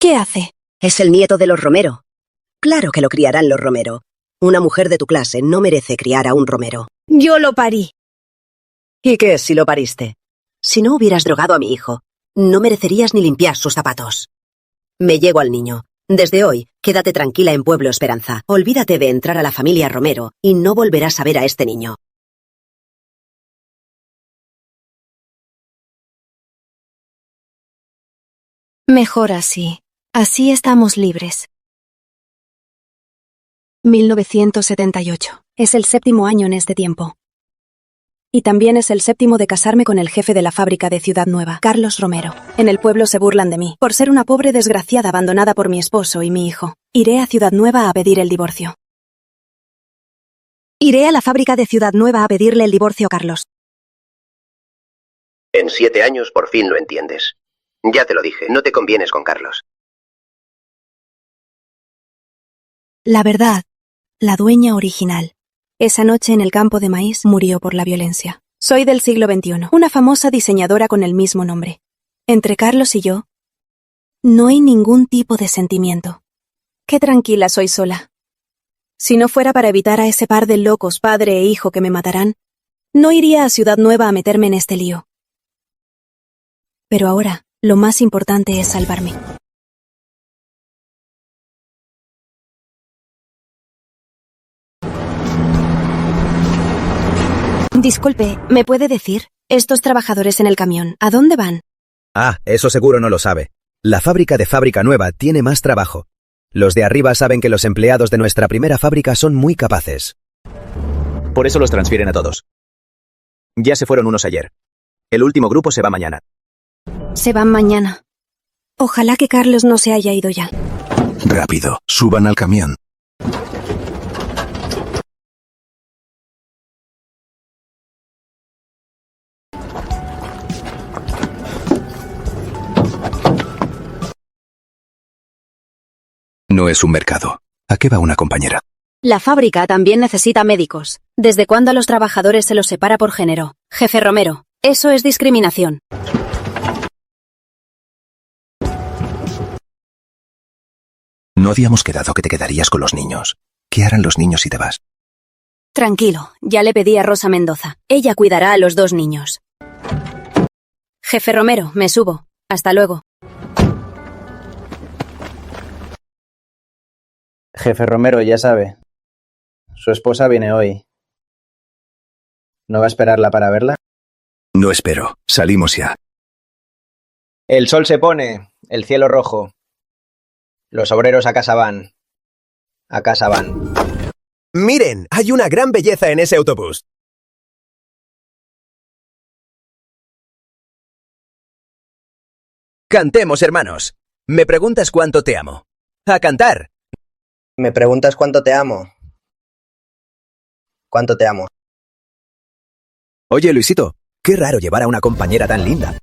¿Qué hace? Es el nieto de los Romero. Claro que lo criarán los Romero. Una mujer de tu clase no merece criar a un Romero. Yo lo parí. ¿Y qué es si lo pariste? Si no hubieras drogado a mi hijo, no merecerías ni limpiar sus zapatos. Me llego al niño. Desde hoy, quédate tranquila en Pueblo Esperanza. Olvídate de entrar a la familia Romero y no volverás a ver a este niño. Mejor así. Así estamos libres. 1978. Es el 7º año en este tiempo. Y también es el 7º de casarme con el jefe de la fábrica de Ciudad Nueva, Carlos Romero. En el pueblo se burlan de mí, por ser una pobre desgraciada abandonada por mi esposo y mi hijo. Iré a Ciudad Nueva a pedir el divorcio. Iré a la fábrica de Ciudad Nueva a pedirle el divorcio a Carlos. En 7 años por fin lo entiendes. Ya te lo dije, no te convienes con Carlos. La verdad, la dueña original. Esa noche en el campo de maíz murió por la violencia. Soy del siglo XXI, una famosa diseñadora con el mismo nombre. Entre Carlos y yo, no hay ningún tipo de sentimiento. Qué tranquila soy sola. Si no fuera para evitar a ese par de locos, padre e hijo, que me matarán, no iría a Ciudad Nueva a meterme en este lío. Pero ahora, lo más importante es salvarme. Disculpe, ¿me puede decir? Estos trabajadores en el camión, ¿a dónde van? Ah, eso seguro no lo sabe. La fábrica de Fábrica Nueva tiene más trabajo. Los de arriba saben que los empleados de nuestra primera fábrica son muy capaces. Por eso los transfieren a todos. Ya se fueron unos ayer. El último grupo se va mañana. Se van mañana. Ojalá que Carlos no se haya ido ya. Rápido, suban al camión. No es un mercado. ¿A qué va una compañera? La fábrica también necesita médicos. ¿Desde cuándo a los trabajadores se los separa por género? Jefe Romero, eso es discriminación. No habíamos quedado que te quedarías con los niños. ¿Qué harán los niños si te vas? Tranquilo, ya le pedí a Rosa Mendoza. Ella cuidará a los 2 niños. Jefe Romero, me subo. Hasta luego. Jefe Romero, ya sabe. Su esposa viene hoy. ¿No va a esperarla para verla? No espero. Salimos ya. El sol se pone, el cielo rojo. Los obreros a casa van. A casa van. ¡Miren! Hay una gran belleza en ese autobús. Cantemos, hermanos. Me preguntas cuánto te amo. ¡A cantar! Me preguntas cuánto te amo. ¿Cuánto te amo? Oye, Luisito, qué raro llevar a una compañera tan linda.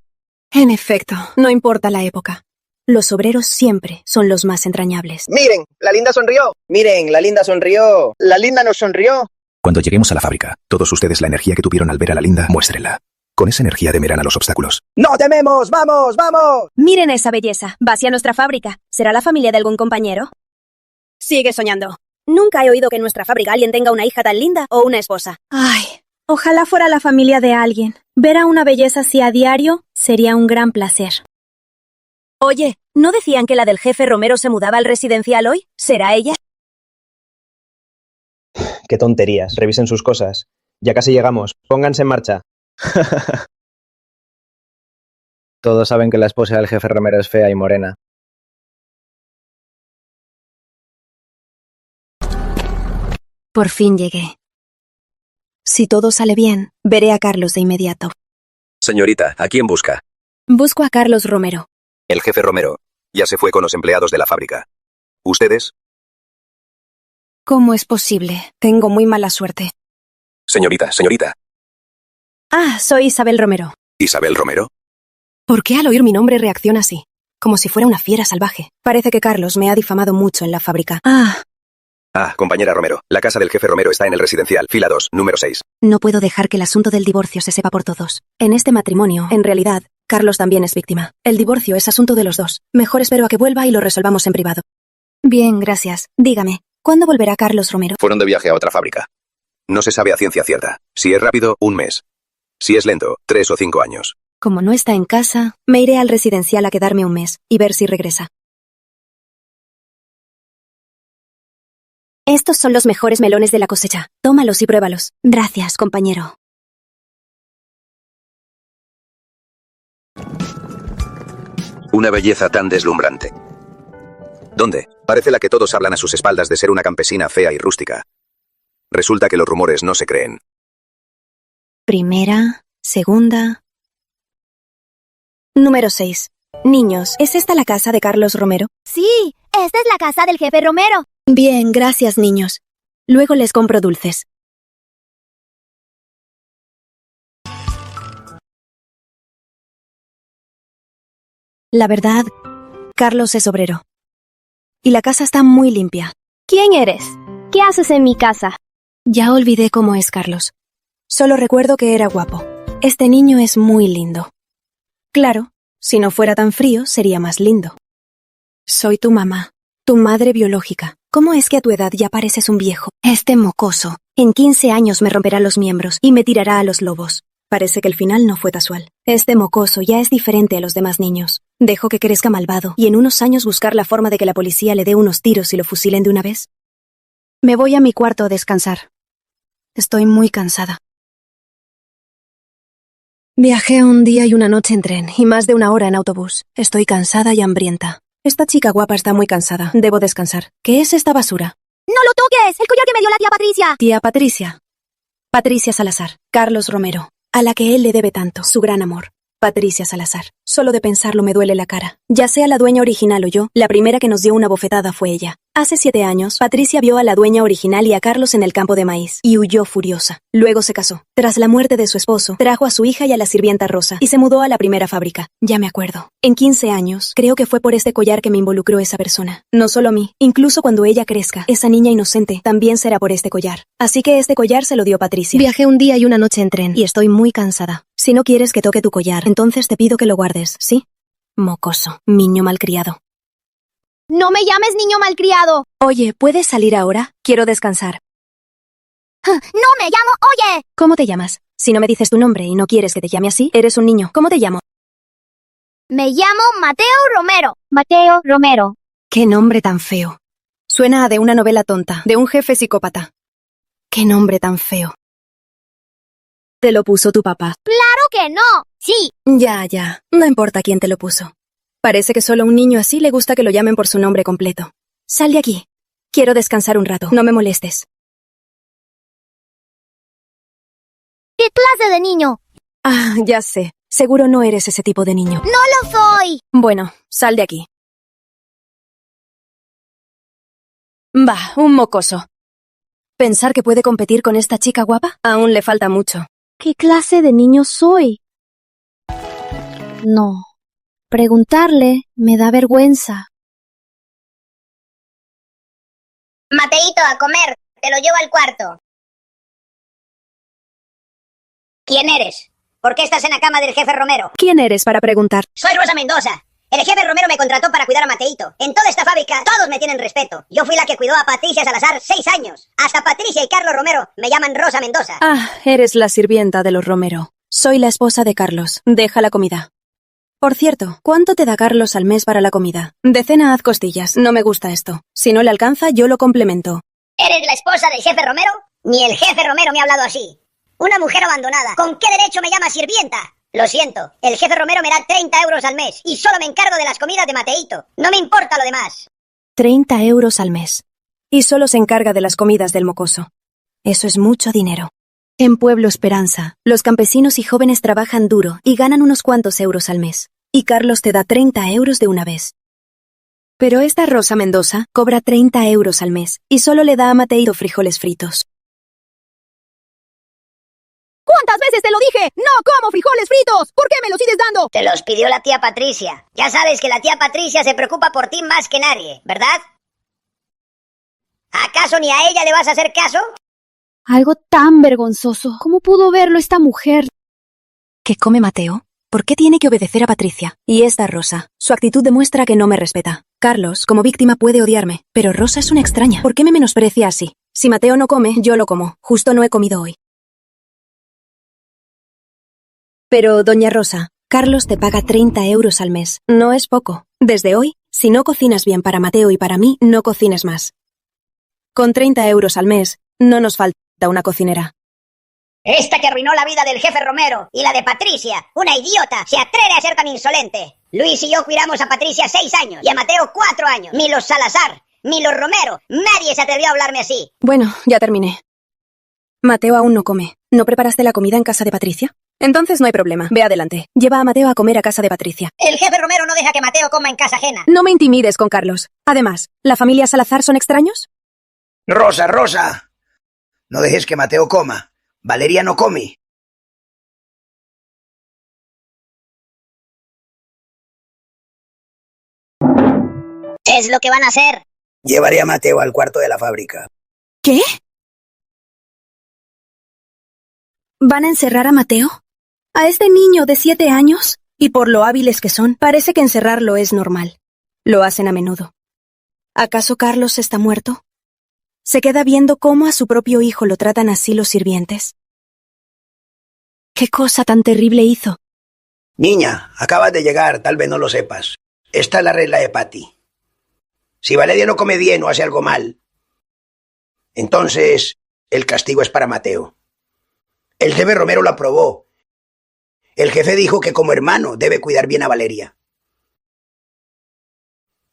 En efecto, no importa la época. Los obreros siempre son los más entrañables. ¡Miren! ¡La linda sonrió! ¡Miren! ¡La linda sonrió! ¡La linda nos sonrió! Cuando lleguemos a la fábrica, todos ustedes la energía que tuvieron al ver a la linda, muéstrenla. Con esa energía temerán a los obstáculos. ¡No tememos! ¡Vamos! ¡Vamos! Miren esa belleza. Va hacia nuestra fábrica. ¿Será la familia de algún compañero? Sigue soñando. Nunca he oído que en nuestra fábrica alguien tenga una hija tan linda o una esposa. Ay, ojalá fuera la familia de alguien. Ver a una belleza así a diario sería un gran placer. Oye, ¿no decían que la del jefe Romero se mudaba al residencial hoy? ¿Será ella? ¡Qué tonterías! Revisen sus cosas. Ya casi llegamos. Pónganse en marcha. Todos saben que la esposa del jefe Romero es fea y morena. Por fin llegué. Si todo sale bien, veré a Carlos de inmediato. Señorita, ¿a quién busca? Busco a Carlos Romero. El jefe Romero. Ya se fue con los empleados de la fábrica. ¿Ustedes? ¿Cómo es posible? Tengo muy mala suerte. Señorita. Ah, soy Isabel Romero. ¿Isabel Romero? ¿Por qué al oír mi nombre reacciona así? Como si fuera una fiera salvaje. Parece que Carlos me ha difamado mucho en la fábrica. Ah, compañera Romero. La casa del jefe Romero está en el residencial, fila 2, número 6. No puedo dejar que el asunto del divorcio se sepa por todos. En este matrimonio, en realidad, Carlos también es víctima. El divorcio es asunto de los dos. Mejor espero a que vuelva y lo resolvamos en privado. Bien, gracias. Dígame, ¿cuándo volverá Carlos Romero? Fueron de viaje a otra fábrica. No se sabe a ciencia cierta. Si es rápido, 1 mes. Si es lento, 3 o 5 años. Como no está en casa, me iré al residencial a quedarme un mes y ver si regresa. Estos son los mejores melones de la cosecha. Tómalos y pruébalos. Gracias, compañero. Una belleza tan deslumbrante. ¿Dónde? Parece la que todos hablan a sus espaldas de ser una campesina fea y rústica. Resulta que los rumores no se creen. Primera, segunda. Número 6. Niños, ¿es esta la casa de Carlos Romero? Sí, esta es la casa del jefe Romero. Bien, gracias, niños. Luego les compro dulces. La verdad, Carlos es obrero. Y la casa está muy limpia. ¿Quién eres? ¿Qué haces en mi casa? Ya olvidé cómo es Carlos. Solo recuerdo que era guapo. Este niño es muy lindo. Claro, si no fuera tan frío, sería más lindo. Soy tu mamá, tu madre biológica. ¿Cómo es que a tu edad ya pareces un viejo? Este mocoso, en 15 años me romperá los miembros y me tirará a los lobos. Parece que el final no fue casual. Este mocoso ya es diferente a los demás niños. Dejo que crezca malvado y en unos años buscar la forma de que la policía le dé unos tiros y lo fusilen de una vez. Me voy a mi cuarto a descansar. Estoy muy cansada. Viajé un día y una noche en tren y más de 1 hora en autobús. Estoy cansada y hambrienta. Esta chica guapa está muy cansada. Debo descansar. ¿Qué es esta basura? ¡No lo toques! ¡El collar que me dio la tía Patricia! Tía Patricia. Patricia Salazar. Carlos Romero. A la que él le debe tanto. Su gran amor. Patricia Salazar. Solo de pensarlo me duele la cara. Ya sea la dueña original o yo, la primera que nos dio una bofetada fue ella. Hace 7 años, Patricia vio a la dueña original y a Carlos en el campo de maíz, y huyó furiosa. Luego se casó. Tras la muerte de su esposo, trajo a su hija y a la sirvienta Rosa, y se mudó a la primera fábrica. Ya me acuerdo. En 15 años, creo que fue por este collar que me involucró esa persona. No solo a mí, incluso cuando ella crezca, esa niña inocente también será por este collar. Así que este collar se lo dio Patricia. Viajé un día y una noche en tren, y estoy muy cansada. Si no quieres que toque tu collar, entonces te pido que lo guardes, ¿sí? Mocoso, niño malcriado. ¡No me llames niño malcriado! Oye, ¿puedes salir ahora? Quiero descansar. ¡No me llamo Oye! ¿Cómo te llamas? Si no me dices tu nombre y no quieres que te llame así, eres un niño. ¿Cómo te llamo? Me llamo Mateo Romero. Mateo Romero. ¡Qué nombre tan feo! Suena a de una novela tonta, de un jefe psicópata. ¡Qué nombre tan feo! ¿Te lo puso tu papá? ¡Claro que no! ¡Sí! Ya. No importa quién te lo puso. Parece que solo a un niño así le gusta que lo llamen por su nombre completo. Sal de aquí. Quiero descansar un rato. No me molestes. ¿Qué clase de niño? Ah, ya sé. Seguro no eres ese tipo de niño. ¡No lo soy! Bueno, sal de aquí. Va, un mocoso. ¿Pensar que puede competir con esta chica guapa? Aún le falta mucho. ¿Qué clase de niño soy? No. Preguntarle me da vergüenza. Mateito, a comer. Te lo llevo al cuarto. ¿Quién eres? ¿Por qué estás en la cama del jefe Romero? ¿Quién eres para preguntar? Soy Rosa Mendoza. El jefe Romero me contrató para cuidar a Mateito. En toda esta fábrica todos me tienen respeto. Yo fui la que cuidó a Patricia Salazar 6 años. Hasta Patricia y Carlos Romero me llaman Rosa Mendoza. Ah, eres la sirvienta de los Romero. Soy la esposa de Carlos. Deja la comida. Por cierto, ¿cuánto te da Carlos al mes para la comida? De cena haz costillas. No me gusta esto. Si no le alcanza, yo lo complemento. ¿Eres la esposa del jefe Romero? Ni el jefe Romero me ha hablado así. Una mujer abandonada. ¿Con qué derecho me llama sirvienta? Lo siento, el jefe Romero me da 30 euros al mes y solo me encargo de las comidas de Mateito. No me importa lo demás. 30 euros al mes. Y solo se encarga de las comidas del mocoso. Eso es mucho dinero. En Pueblo Esperanza, los campesinos y jóvenes trabajan duro y ganan unos cuantos euros al mes. Y Carlos te da 30 euros de una vez. Pero esta Rosa Mendoza cobra 30 euros al mes y solo le da a Mateito frijoles fritos. ¿Cuántas veces te lo dije? ¡No como frijoles fritos! ¿Por qué me los sigues dando? Te los pidió la tía Patricia. Ya sabes que la tía Patricia se preocupa por ti más que nadie, ¿verdad? ¿Acaso ni a ella le vas a hacer caso? Algo tan vergonzoso. ¿Cómo pudo verlo esta mujer? ¿Qué come Mateo? ¿Por qué tiene que obedecer a Patricia? Y esta Rosa. Su actitud demuestra que no me respeta. Carlos, como víctima, puede odiarme, pero Rosa es una extraña. ¿Por qué me menosprecia así? Si Mateo no come, yo lo como. Justo no he comido hoy. Pero, doña Rosa, Carlos te paga 30 euros al mes. No es poco. Desde hoy, si no cocinas bien para Mateo y para mí, no cocines más. Con 30 euros al mes, no nos falta una cocinera. Esta que arruinó la vida del jefe Romero y la de Patricia, una idiota, se atreve a ser tan insolente. Luis y yo cuidamos a Patricia 6 años y a Mateo 4 años. Ni los Salazar, ni los Romero, nadie se atrevió a hablarme así. Bueno, ya terminé. Mateo aún no come. ¿No preparaste la comida en casa de Patricia? Entonces no hay problema. Ve adelante. Lleva a Mateo a comer a casa de Patricia. El jefe Romero no deja que Mateo coma en casa ajena. No me intimides con Carlos. Además, ¿la familia Salazar son extraños? Rosa, Rosa. No dejes que Mateo coma. Valeria no come. Es lo que van a hacer. Llevaré a Mateo al cuarto de la fábrica. ¿Qué? ¿Van a encerrar a Mateo? ¿A este niño de 7 años? Y por lo hábiles que son, parece que encerrarlo es normal. Lo hacen a menudo. ¿Acaso Carlos está muerto? ¿Se queda viendo cómo a su propio hijo lo tratan así los sirvientes? ¿Qué cosa tan terrible hizo? Niña, acabas de llegar, tal vez no lo sepas. Esta es la regla de Patty. Si Valeria no come bien o hace algo mal, entonces el castigo es para Mateo. El jefe Romero lo aprobó. El jefe dijo que como hermano debe cuidar bien a Valeria.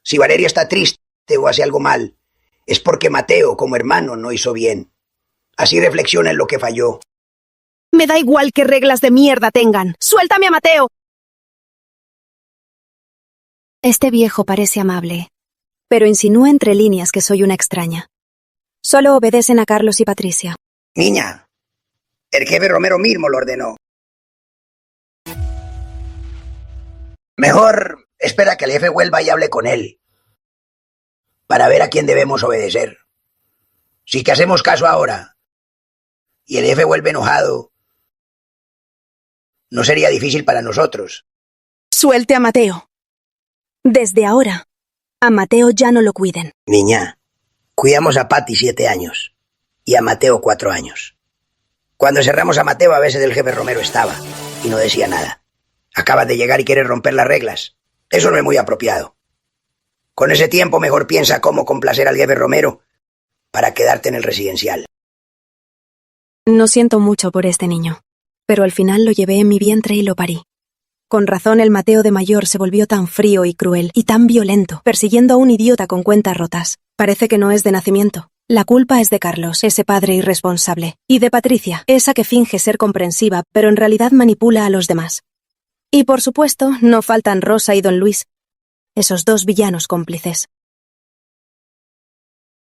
Si Valeria está triste o hace algo mal, es porque Mateo como hermano no hizo bien. Así reflexiona en lo que falló. Me da igual qué reglas de mierda tengan. ¡Suéltame a Mateo! Este viejo parece amable, pero insinúa entre líneas que soy una extraña. Solo obedecen a Carlos y Patricia. Niña, el jefe Romero mismo lo ordenó. Mejor espera que el jefe vuelva y hable con él, para ver a quién debemos obedecer. Si que hacemos caso ahora, y el jefe vuelve enojado, no sería difícil para nosotros. Suelte a Mateo. Desde ahora, a Mateo ya no lo cuiden. Niña, cuidamos a Patty 7 años y a Mateo 4 años. Cuando encerramos a Mateo, a veces el jefe Romero estaba y no decía nada. Acabas de llegar y quieres romper las reglas. Eso no es muy apropiado. Con ese tiempo mejor piensa cómo complacer al jefe Romero para quedarte en el residencial. No siento mucho por este niño, pero al final lo llevé en mi vientre y lo parí. Con razón el Mateo de mayor se volvió tan frío y cruel y tan violento, persiguiendo a un idiota con cuentas rotas. Parece que no es de nacimiento. La culpa es de Carlos, ese padre irresponsable, y de Patricia, esa que finge ser comprensiva, pero en realidad manipula a los demás. Y por supuesto, no faltan Rosa y don Luis, esos dos villanos cómplices.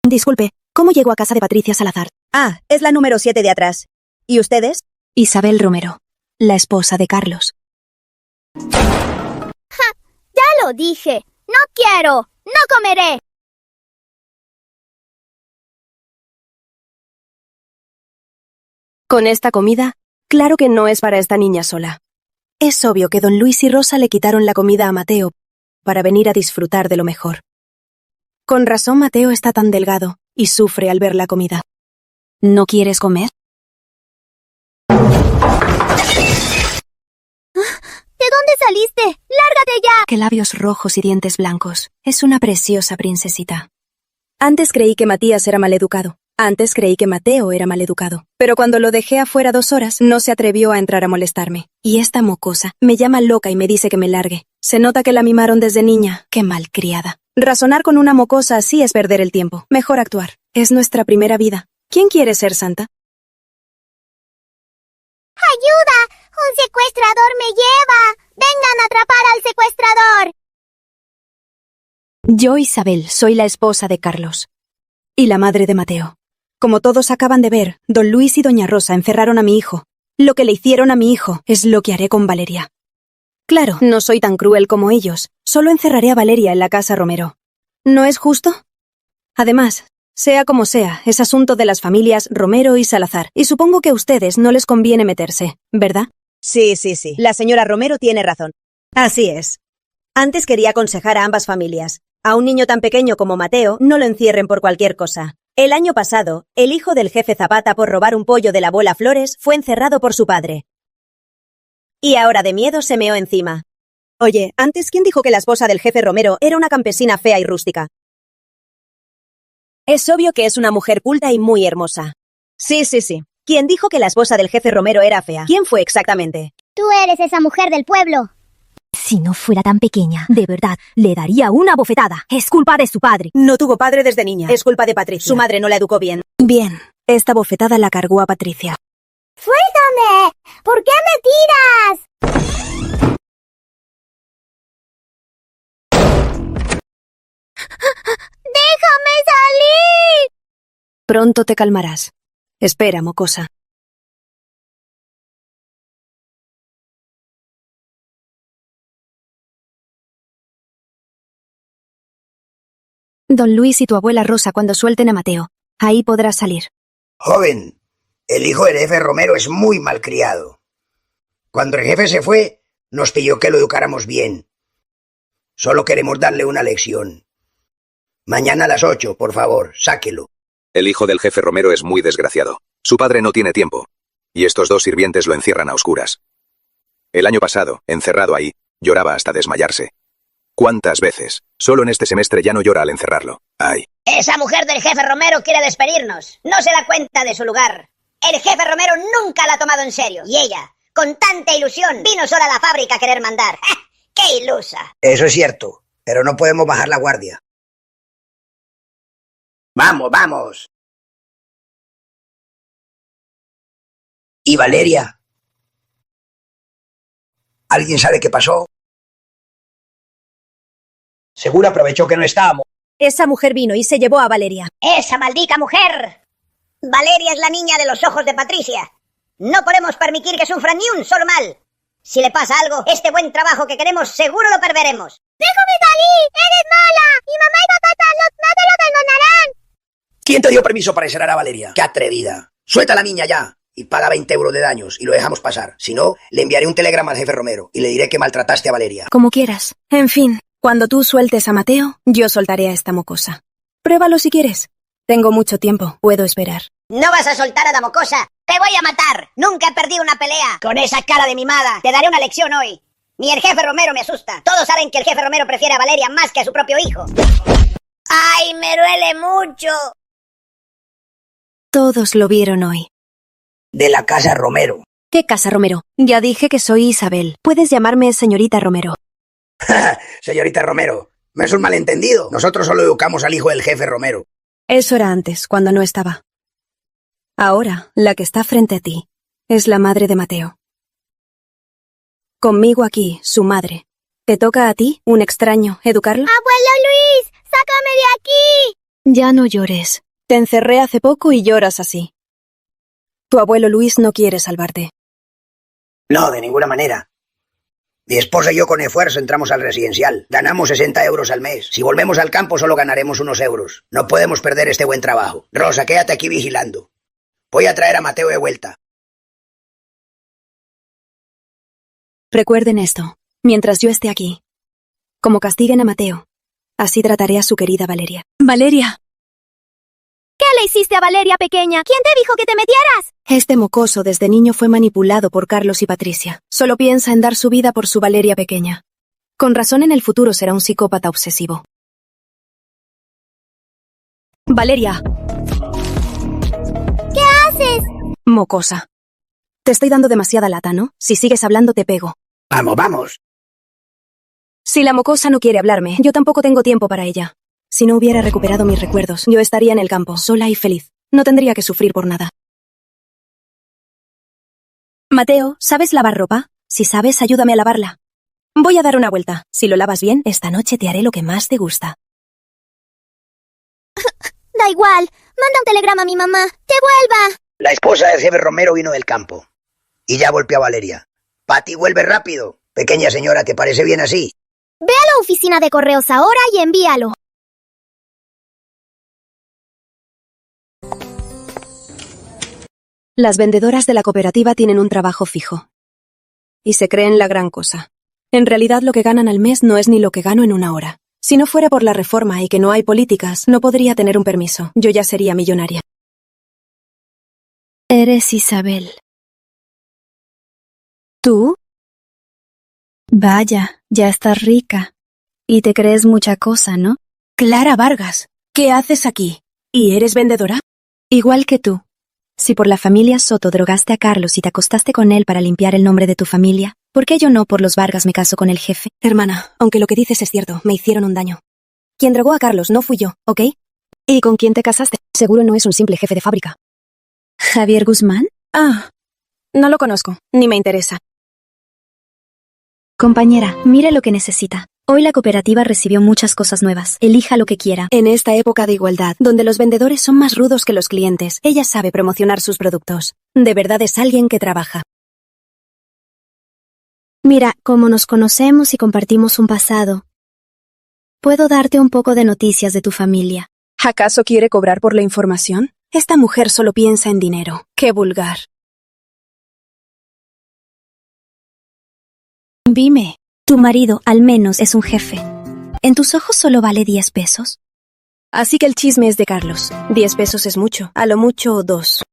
Disculpe, ¿cómo llego a casa de Patricia Salazar? Ah, es la número 7 de atrás. ¿Y ustedes? Isabel Romero, la esposa de Carlos. Ya lo dije. No quiero. No comeré. Con esta comida, claro que no es para esta niña sola. Es obvio que don Luis y Rosa le quitaron la comida a Mateo para venir a disfrutar de lo mejor. Con razón Mateo está tan delgado y sufre al ver la comida. ¿No quieres comer? ¿De dónde saliste? ¡Lárgate ya! Qué labios rojos y dientes blancos. Es una preciosa princesita. Antes creí que Matías era maleducado. Antes creí que Mateo era maleducado. Pero cuando lo dejé afuera 2 horas, no se atrevió a entrar a molestarme. Y esta mocosa me llama loca y me dice que me largue. Se nota que la mimaron desde niña. Qué malcriada. Razonar con una mocosa así es perder el tiempo. Mejor actuar. Es nuestra primera vida. ¿Quién quiere ser santa? ¡Ayuda! ¡Un secuestrador me lleva! ¡Vengan a atrapar al secuestrador! Yo, Isabel, soy la esposa de Carlos. Y la madre de Mateo. Como todos acaban de ver, don Luis y doña Rosa encerraron a mi hijo. Lo que le hicieron a mi hijo es lo que haré con Valeria. Claro, no soy tan cruel como ellos. Solo encerraré a Valeria en la casa Romero. ¿No es justo? Además, sea como sea, es asunto de las familias Romero y Salazar, y supongo que a ustedes no les conviene meterse, ¿verdad? Sí. La señora Romero tiene razón. Así es. Antes quería aconsejar a ambas familias. A un niño tan pequeño como Mateo no lo encierren por cualquier cosa. El año pasado, el hijo del jefe Zapata por robar un pollo de la abuela Flores fue encerrado por su padre. Y ahora de miedo se meó encima. Oye, antes, ¿quién dijo que la esposa del jefe Romero era una campesina fea y rústica? Es obvio que es una mujer culta y muy hermosa. Sí. ¿Quién dijo que la esposa del jefe Romero era fea? ¿Quién fue exactamente? Tú eres esa mujer del pueblo. Si no fuera tan pequeña, de verdad, le daría una bofetada. Es culpa de su padre. No tuvo padre desde niña. Es culpa de Patricia. Su madre no la educó bien. Bien, esta bofetada la cargó a Patricia. ¡Suéltame! ¿Por qué me tiras? ¡Déjame salir! Pronto te calmarás. Espera, mocosa. Don Luis y tu abuela Rosa cuando suelten a Mateo. Ahí podrás salir. Joven, el hijo del jefe Romero es muy malcriado. Cuando el jefe se fue, nos pidió que lo educáramos bien. Solo queremos darle una lección. Mañana a las 8, por favor, sáquelo. El hijo del jefe Romero es muy desgraciado. Su padre no tiene tiempo. Y estos dos sirvientes lo encierran a oscuras. El año pasado, encerrado ahí, lloraba hasta desmayarse. ¿Cuántas veces? Solo en este semestre ya no llora al encerrarlo. ¡Ay! Esa mujer del jefe Romero quiere despedirnos. No se da cuenta de su lugar. El jefe Romero nunca la ha tomado en serio. Y ella, con tanta ilusión, vino sola a la fábrica a querer mandar. ¡Qué ilusa! Eso es cierto, pero no podemos bajar la guardia. ¡Vamos! ¿Y Valeria? ¿Alguien sabe qué pasó? Seguro aprovechó que no estábamos. Esa mujer vino y se llevó a Valeria. ¡Esa maldita mujer! Valeria es la niña de los ojos de Patricia. No podemos permitir que sufra ni un solo mal. Si le pasa algo, este buen trabajo que queremos seguro lo perderemos. ¡Déjame salir! ¡Eres mala! ¡Mi mamá y papá no te lo perdonarán! ¿Quién te dio permiso para encerrar a Valeria? ¡Qué atrevida! Suelta a la niña ya y paga 20 euros de daños y lo dejamos pasar. Si no, le enviaré un telegrama al jefe Romero y le diré que maltrataste a Valeria. Como quieras. En fin, cuando tú sueltes a Mateo, yo soltaré a esta mocosa. Pruébalo si quieres. Tengo mucho tiempo. Puedo esperar. No vas a soltar a la mocosa. Te voy a matar. Nunca he perdido una pelea. Con esa cara de mimada. Te daré una lección hoy. Ni el jefe Romero me asusta. Todos saben que el jefe Romero prefiere a Valeria más que a su propio hijo. ¡Ay, me duele mucho! Todos lo vieron hoy. De la casa Romero. ¿Qué casa Romero? Ya dije que soy Isabel. Puedes llamarme señorita Romero. Señorita Romero, me es un malentendido. Nosotros solo educamos al hijo del jefe Romero. Eso era antes, cuando no estaba. Ahora, la que está frente a ti es la madre de Mateo. Conmigo aquí, su madre. ¿Te toca a ti, un extraño, educarlo? ¡Abuelo Luis! ¡Sácame de aquí! Ya no llores. Te encerré hace poco y lloras así. Tu abuelo Luis no quiere salvarte. No, de ninguna manera. Mi esposa y yo con esfuerzo entramos al residencial. Ganamos 60 euros al mes. Si volvemos al campo solo ganaremos unos euros. No podemos perder este buen trabajo. Rosa, quédate aquí vigilando. Voy a traer a Mateo de vuelta. Recuerden esto, mientras yo esté aquí. Como castiguen a Mateo, así trataré a su querida Valeria. ¡Valeria! ¿Qué le hiciste a Valeria pequeña? ¿Quién te dijo que te metieras? Este mocoso desde niño fue manipulado por Carlos y Patricia. Solo piensa en dar su vida por su Valeria pequeña. Con razón en el futuro será un psicópata obsesivo. ¡Valeria! ¿Qué haces? Mocosa. Te estoy dando demasiada lata, ¿no? Si sigues hablando te pego. Vamos. Si la mocosa no quiere hablarme, yo tampoco tengo tiempo para ella. Si no hubiera recuperado mis recuerdos, yo estaría en el campo, sola y feliz. No tendría que sufrir por nada. Mateo, ¿sabes lavar ropa? Si sabes, ayúdame a lavarla. Voy a dar una vuelta. Si lo lavas bien, esta noche te haré lo que más te gusta. Da igual. Manda un telegrama a mi mamá. ¡Que vuelva! La esposa del jefe Romero vino del campo. Y ya golpeó a Valeria. Pati, vuelve rápido. Pequeña señora, ¿te parece bien así? Ve a la oficina de correos ahora y envíalo. Las vendedoras de la cooperativa tienen un trabajo fijo. y se creen la gran cosa. En realidad lo que ganan al mes no es ni lo que gano en una hora. Si no fuera por la reforma y que no hay políticas, no podría tener un permiso. Yo ya sería millonaria. Eres Isabel. ¿Tú? Vaya, ya estás rica. Y te crees mucha cosa, ¿no? Clara Vargas, ¿qué haces aquí? ¿Y eres vendedora? Igual que tú. Si por la familia Soto drogaste a Carlos y te acostaste con él para limpiar el nombre de tu familia, ¿por qué yo no por los Vargas me caso con el jefe? Hermana, aunque lo que dices es cierto, me hicieron un daño. Quien drogó a Carlos no fui yo, ¿ok? ¿Y con quién te casaste? Seguro no es un simple jefe de fábrica. ¿Javier Guzmán? Ah, no lo conozco, ni me interesa. Compañera, mire lo que necesita. Hoy la cooperativa recibió muchas cosas nuevas. Elija lo que quiera. En esta época de igualdad, donde los vendedores son más rudos que los clientes, ella sabe promocionar sus productos. De verdad es alguien que trabaja. Mira, como nos conocemos y compartimos un pasado, puedo darte un poco de noticias de tu familia. ¿Acaso quiere cobrar por la información? Esta mujer solo piensa en dinero. ¡Qué vulgar! Dime, tu marido al menos es un jefe. ¿En tus ojos solo vale 10 pesos? Así que el chisme es de Carlos. 10 pesos es mucho, a lo mucho 2.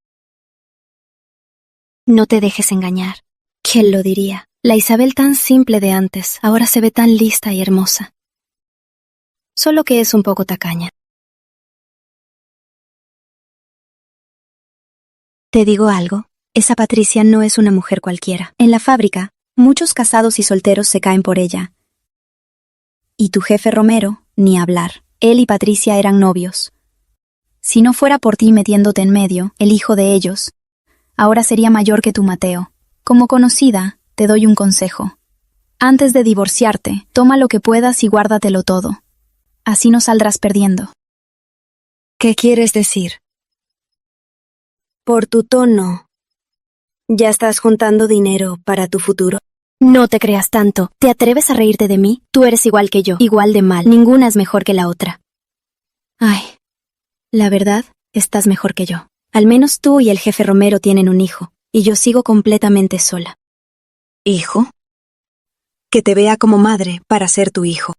No te dejes engañar. ¿Quién lo diría? La Isabel tan simple de antes, ahora se ve tan lista y hermosa. Solo que es un poco tacaña. Te digo algo, esa Patricia no es una mujer cualquiera. En la fábrica, muchos casados y solteros se caen por ella. Y tu jefe Romero, ni hablar. Él y Patricia eran novios. Si no fuera por ti metiéndote en medio, el hijo de ellos, ahora sería mayor que tu Mateo. Como conocida, te doy un consejo. Antes de divorciarte, toma lo que puedas y guárdatelo todo. Así no saldrás perdiendo. ¿Qué quieres decir? Por tu tono, ¿ya estás juntando dinero para tu futuro? No te creas tanto. ¿Te atreves a reírte de mí? Tú eres igual que yo, igual de mal. Ninguna es mejor que la otra. Ay, la verdad, estás mejor que yo. Al menos tú y el jefe Romero tienen un hijo, y yo sigo completamente sola. ¿Hijo? Que te vea como madre para ser tu hijo.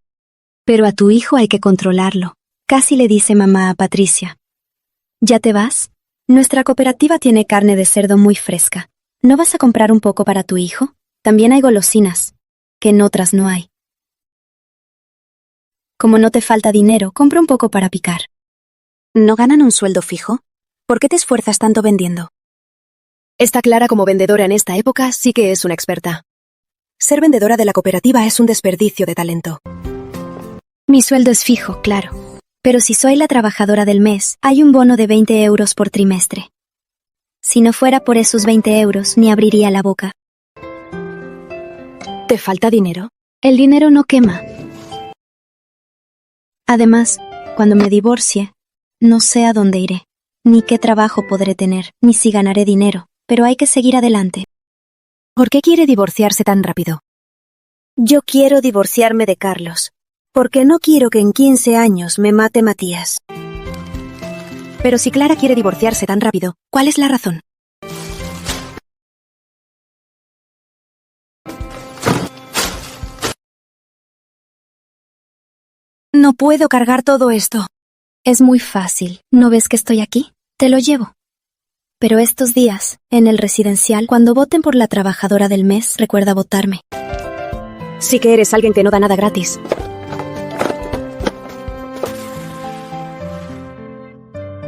Pero a tu hijo hay que controlarlo. Casi le dice mamá a Patricia. ¿Ya te vas? Nuestra cooperativa tiene carne de cerdo muy fresca. ¿No vas a comprar un poco para tu hijo? También hay golosinas, que en otras no hay. Como no te falta dinero, compra un poco para picar. ¿No ganan un sueldo fijo? ¿Por qué te esfuerzas tanto vendiendo? Esta Clara como vendedora en esta época sí que es una experta. Ser vendedora de la cooperativa es un desperdicio de talento. Mi sueldo es fijo, claro. Pero si soy la trabajadora del mes, hay un bono de 20 euros por trimestre. Si no fuera por esos 20 euros, ni abriría la boca. ¿Te falta dinero? El dinero no quema. Además, cuando me divorcie, no sé a dónde iré, ni qué trabajo podré tener, ni si ganaré dinero, pero hay que seguir adelante. ¿Por qué quiere divorciarse tan rápido? Yo quiero divorciarme de Carlos, porque no quiero que en 15 años me mate Matías. Pero si Clara quiere divorciarse tan rápido, ¿cuál es la razón? No puedo cargar todo esto. Es muy fácil. ¿No ves que estoy aquí? Te lo llevo. Pero estos días, en el residencial, cuando voten por la trabajadora del mes, recuerda votarme. Sí que eres alguien que no da nada gratis.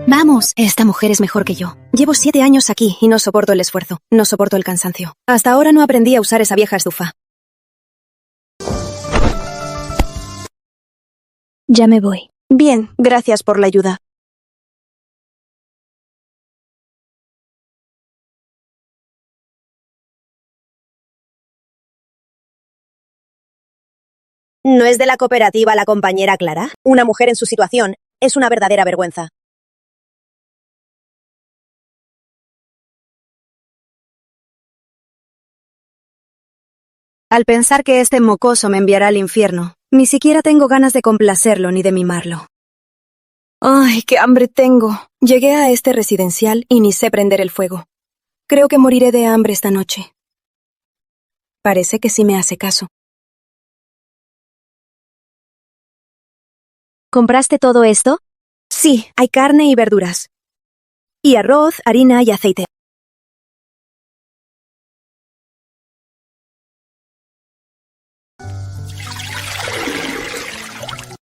Vamos, esta mujer es mejor que yo. Llevo 7 años aquí y no soporto el esfuerzo, no soporto el cansancio. Hasta ahora no aprendí a usar esa vieja estufa. Ya me voy. Bien, gracias por la ayuda. ¿No es de la cooperativa la compañera Clara? Una mujer en su situación es una verdadera vergüenza. Al pensar que este mocoso me enviará al infierno, ni siquiera tengo ganas de complacerlo ni de mimarlo. ¡Ay, qué hambre tengo! Llegué a este residencial y ni sé prender el fuego. Creo que moriré de hambre esta noche. Parece que sí me hace caso. ¿Compraste todo esto? Sí, hay carne y verduras. Y arroz, harina y aceite.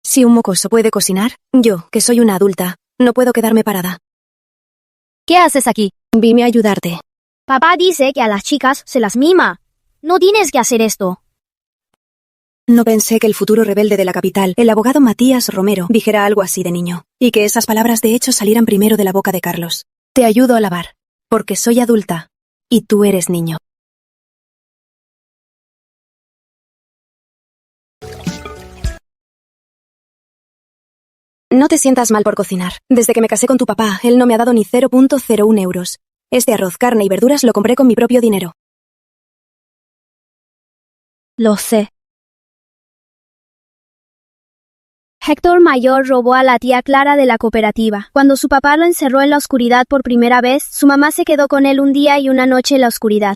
Si un mocoso puede cocinar, yo, que soy una adulta, no puedo quedarme parada. ¿Qué haces aquí? Vine a ayudarte. Papá dice que a las chicas se las mima. No tienes que hacer esto. No pensé que el futuro rebelde de la capital, el abogado Matías Romero, dijera algo así de niño, y que esas palabras de hecho salieran primero de la boca de Carlos. Te ayudo a lavar, porque soy adulta, y tú eres niño. No te sientas mal por cocinar. Desde que me casé con tu papá, él no me ha dado ni 0,01 euros. Este arroz, carne y verduras lo compré con mi propio dinero. Lo sé. Héctor Mayor robó a la tía Clara de la cooperativa. Cuando su papá lo encerró en la oscuridad por primera vez, su mamá se quedó con él un día y una noche en la oscuridad.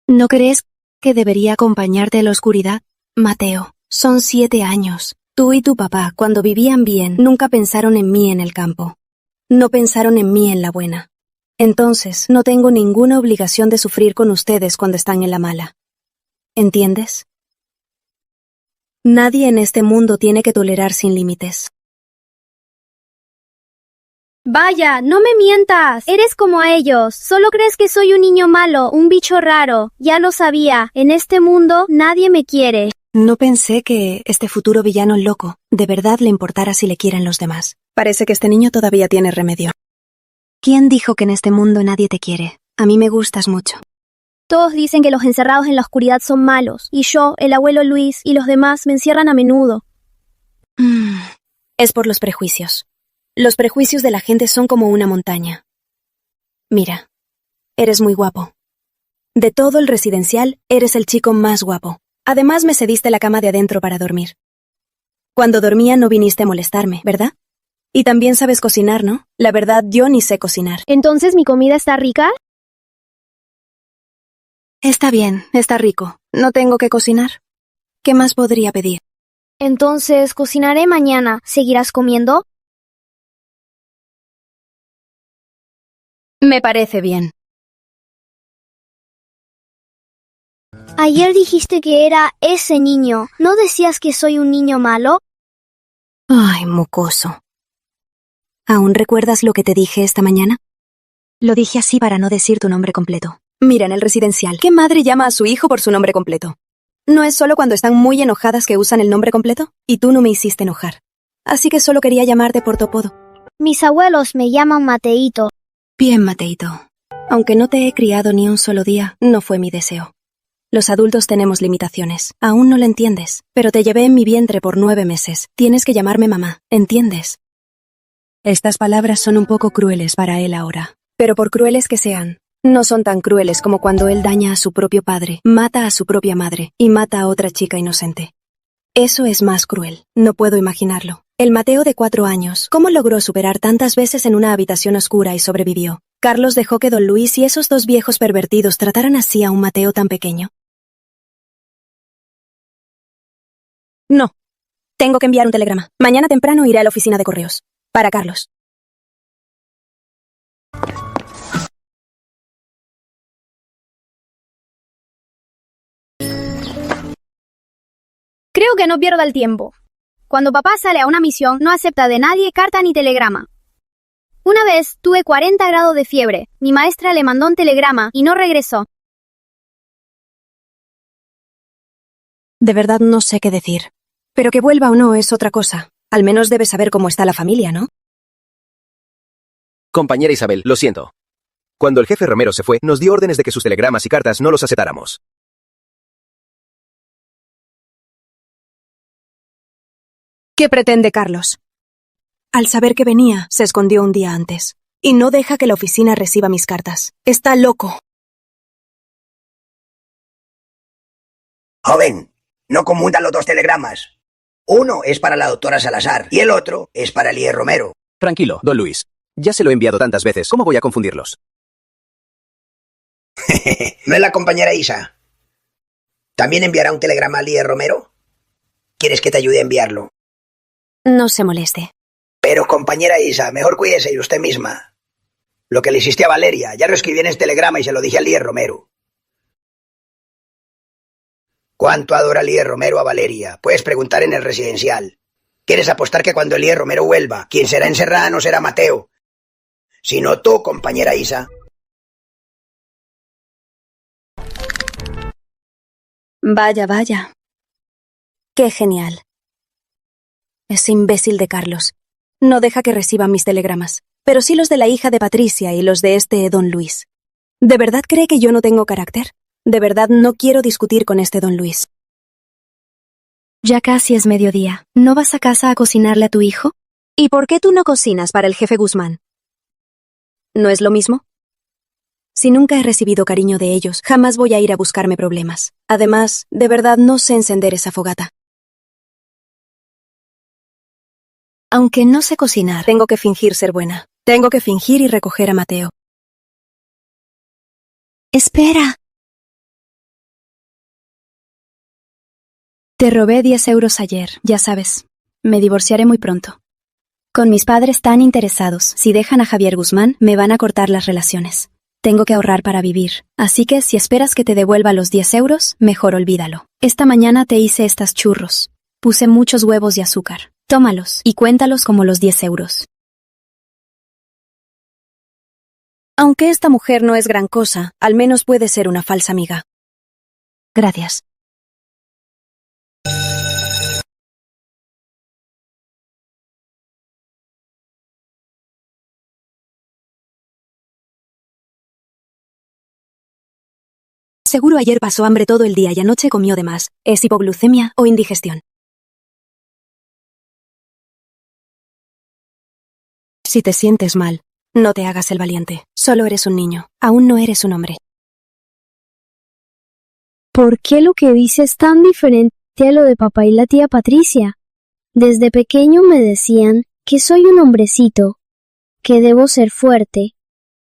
¿No crees que debería acompañarte a la oscuridad? Mateo, son 7 años. Tú y tu papá, cuando vivían bien, nunca pensaron en mí en el campo. No pensaron en mí en la buena. Entonces, no tengo ninguna obligación de sufrir con ustedes cuando están en la mala. ¿Entiendes? Nadie en este mundo tiene que tolerar sin límites. Vaya, no me mientas. Eres como ellos. Solo crees que soy un niño malo, un bicho raro. Ya lo sabía. En este mundo nadie me quiere. No pensé que este futuro villano loco de verdad le importara si le quieren los demás. Parece que este niño todavía tiene remedio. ¿Quién dijo que en este mundo nadie te quiere? A mí me gustas mucho. Todos dicen que los encerrados en la oscuridad son malos. Y yo, el abuelo Luis y los demás me encierran a menudo. Es por los prejuicios. Los prejuicios de la gente son como una montaña. Mira, eres muy guapo. De todo el residencial, eres el chico más guapo. Además, me cediste la cama de adentro para dormir. Cuando dormía no viniste a molestarme, ¿verdad? Y también sabes cocinar, ¿no? La verdad, yo ni sé cocinar. ¿Entonces mi comida está rica? Está bien, está rico. No tengo que cocinar. ¿Qué más podría pedir? Entonces cocinaré mañana. ¿Seguirás comiendo? Me parece bien. Ayer dijiste que era ese niño. ¿No decías que soy un niño malo? Ay, mocoso. ¿Aún recuerdas lo que te dije esta mañana? Lo dije así para no decir tu nombre completo. Mira, en el residencial, ¿qué madre llama a su hijo por su nombre completo? ¿No es solo cuando están muy enojadas que usan el nombre completo? Y tú no me hiciste enojar. Así que solo quería llamarte por tu apodo. Mis abuelos me llaman Mateito. Bien, Mateito. Aunque no te he criado ni un solo día, no fue mi deseo. Los adultos tenemos limitaciones. Aún no lo entiendes, pero te llevé en mi vientre por 9 meses. Tienes que llamarme mamá, ¿entiendes? Estas palabras son un poco crueles para él ahora. Pero por crueles que sean, no son tan crueles como cuando él daña a su propio padre, mata a su propia madre y mata a otra chica inocente. Eso es más cruel. No puedo imaginarlo. El Mateo de 4 años, ¿cómo logró superar tantas veces en una habitación oscura y sobrevivió? Carlos dejó que don Luis y esos 2 viejos pervertidos trataran así a un Mateo tan pequeño. No. Tengo que enviar un telegrama. Mañana temprano iré a la oficina de correos. Para Carlos. Creo que no pierda el tiempo. Cuando papá sale a una misión, no acepta de nadie carta ni telegrama. Una vez tuve 40 grados de fiebre. Mi maestra le mandó un telegrama y no regresó. De verdad no sé qué decir. Pero que vuelva o no es otra cosa. Al menos debe saber cómo está la familia, ¿no? Compañera Isabel, lo siento. Cuando el jefe Romero se fue, nos dio órdenes de que sus telegramas y cartas no los aceptáramos. ¿Qué pretende Carlos? Al saber que venía, se escondió un día antes. Y no deja que la oficina reciba mis cartas. Está loco. Joven, no confunda los 2 telegramas. Uno es para la doctora Salazar y el otro es para Elías Romero. Tranquilo, don Luis. Ya se lo he enviado tantas veces, ¿cómo voy a confundirlos? ¿No es la compañera Isa? ¿También enviará un telegrama al líder Romero? ¿Quieres que te ayude a enviarlo? No se moleste. Pero, compañera Isa, mejor cuídese y usted misma. Lo que le hiciste a Valeria, ya lo escribí en el telegrama y se lo dije al líder Romero. ¿Cuánto adora el líder Romero a Valeria? Puedes preguntar en el residencial. ¿Quieres apostar que cuando el líder Romero vuelva, quien será encerrada no será Mateo, sino tú, compañera Isa? Vaya, vaya. Qué genial. Ese imbécil de Carlos. No deja que reciba mis telegramas, pero sí los de la hija de Patricia y los de este don Luis. ¿De verdad cree que yo no tengo carácter? De verdad no quiero discutir con este don Luis. Ya casi es mediodía. ¿No vas a casa a cocinarle a tu hijo? ¿Y por qué tú no cocinas para el jefe Guzmán? ¿No es lo mismo? Si nunca he recibido cariño de ellos, jamás voy a ir a buscarme problemas. Además, de verdad no sé encender esa fogata. Aunque no sé cocinar, tengo que fingir ser buena. Tengo que fingir y recoger a Mateo. Espera. Te robé 10 euros ayer, ya sabes. Me divorciaré muy pronto. Con mis padres tan interesados, si dejan a Javier Guzmán, me van a cortar las relaciones. Tengo que ahorrar para vivir, así que si esperas que te devuelva los 10 euros, mejor olvídalo. Esta mañana te hice estas churros. Puse muchos huevos y azúcar. Tómalos y cuéntalos como los 10 euros. Aunque esta mujer no es gran cosa, al menos puede ser una falsa amiga. Gracias. Seguro ayer pasó hambre todo el día y anoche comió de más. ¿Es hipoglucemia o indigestión? Si te sientes mal, no te hagas el valiente. Solo eres un niño. Aún no eres un hombre. ¿Por qué lo que dice es tan diferente a lo de papá y la tía Patricia? Desde pequeño me decían que soy un hombrecito, que debo ser fuerte,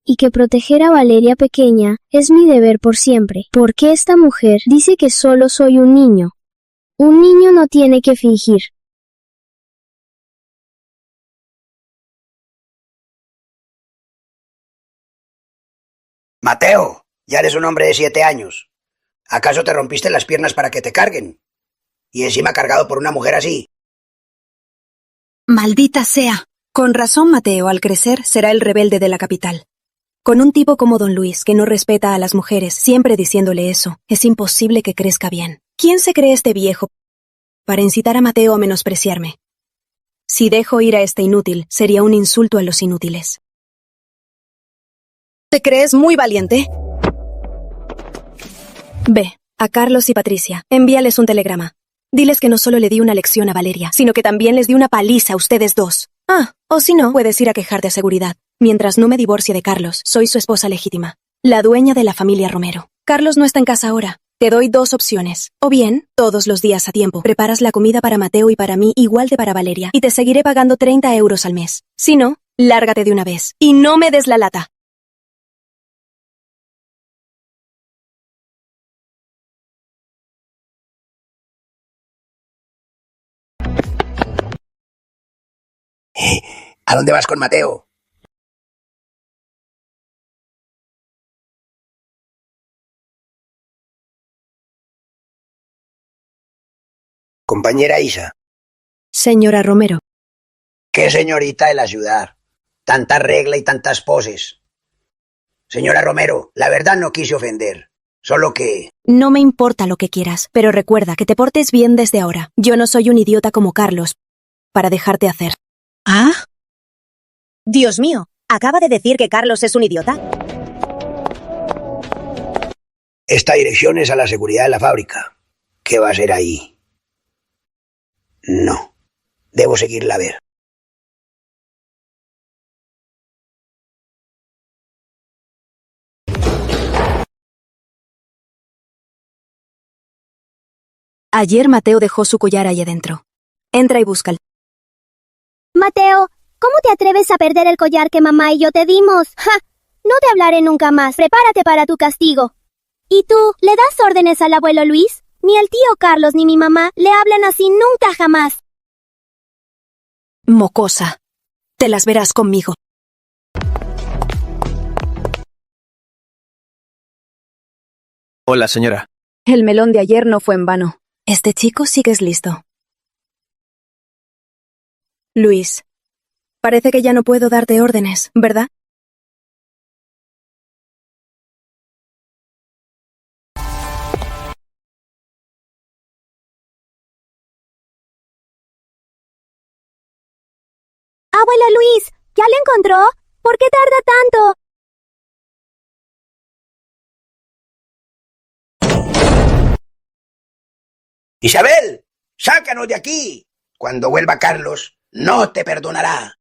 y que proteger a Valeria pequeña es mi deber por siempre. ¿Por qué esta mujer dice que solo soy un niño? Un niño no tiene que fingir. Mateo, ya eres un hombre de 7 años. ¿Acaso te rompiste las piernas para que te carguen? Y encima cargado por una mujer así. Maldita sea. Con razón Mateo, al crecer, será el rebelde de la capital. Con un tipo como don Luis, que no respeta a las mujeres, siempre diciéndole eso, es imposible que crezca bien. ¿Quién se cree este viejo para incitar a Mateo a menospreciarme? Si dejo ir a este inútil, sería un insulto a los inútiles. ¿Te crees muy valiente? Ve, a Carlos y Patricia, envíales un telegrama. Diles que no solo le di una lección a Valeria, sino que también les di una paliza a ustedes dos. O si no, puedes ir a quejarte a seguridad. Mientras no me divorcie de Carlos, soy su esposa legítima, la dueña de la familia Romero. Carlos no está en casa ahora. Te doy 2 opciones. O bien, todos los días a tiempo, preparas la comida para Mateo y para mí igual de para Valeria, y te seguiré pagando 30 euros al mes. Si no, lárgate de una vez. Y no me des la lata. ¿A dónde vas con Mateo? Compañera Isa. Señora Romero. ¿Qué señorita de la ciudad? Tanta regla y tantas poses. Señora Romero, la verdad no quise ofender. Solo que... No me importa lo que quieras, pero recuerda que te portes bien desde ahora. Yo no soy un idiota como Carlos para dejarte hacer. ¿Ah? Dios mío, ¿acaba de decir que Carlos es un idiota? Esta dirección es a la seguridad de la fábrica. ¿Qué va a ser ahí? No. Debo seguirla a ver. Ayer Mateo dejó su collar ahí adentro. Entra y búscalo. Mateo, ¿cómo te atreves a perder el collar que mamá y yo te dimos? ¡Ja! No te hablaré nunca más. Prepárate para tu castigo. ¿Y tú, le das órdenes al abuelo Luis? Ni el tío Carlos ni mi mamá le hablan así nunca jamás. Mocosa. Te las verás conmigo. Hola, señora. El melón de ayer no fue en vano. Este chico sí que es listo. Luis, parece que ya no puedo darte órdenes, ¿verdad? Abuela Luis, ¿ya lo encontró? ¿Por qué tarda tanto? Isabel, sácanos de aquí. Cuando vuelva Carlos, no te perdonará.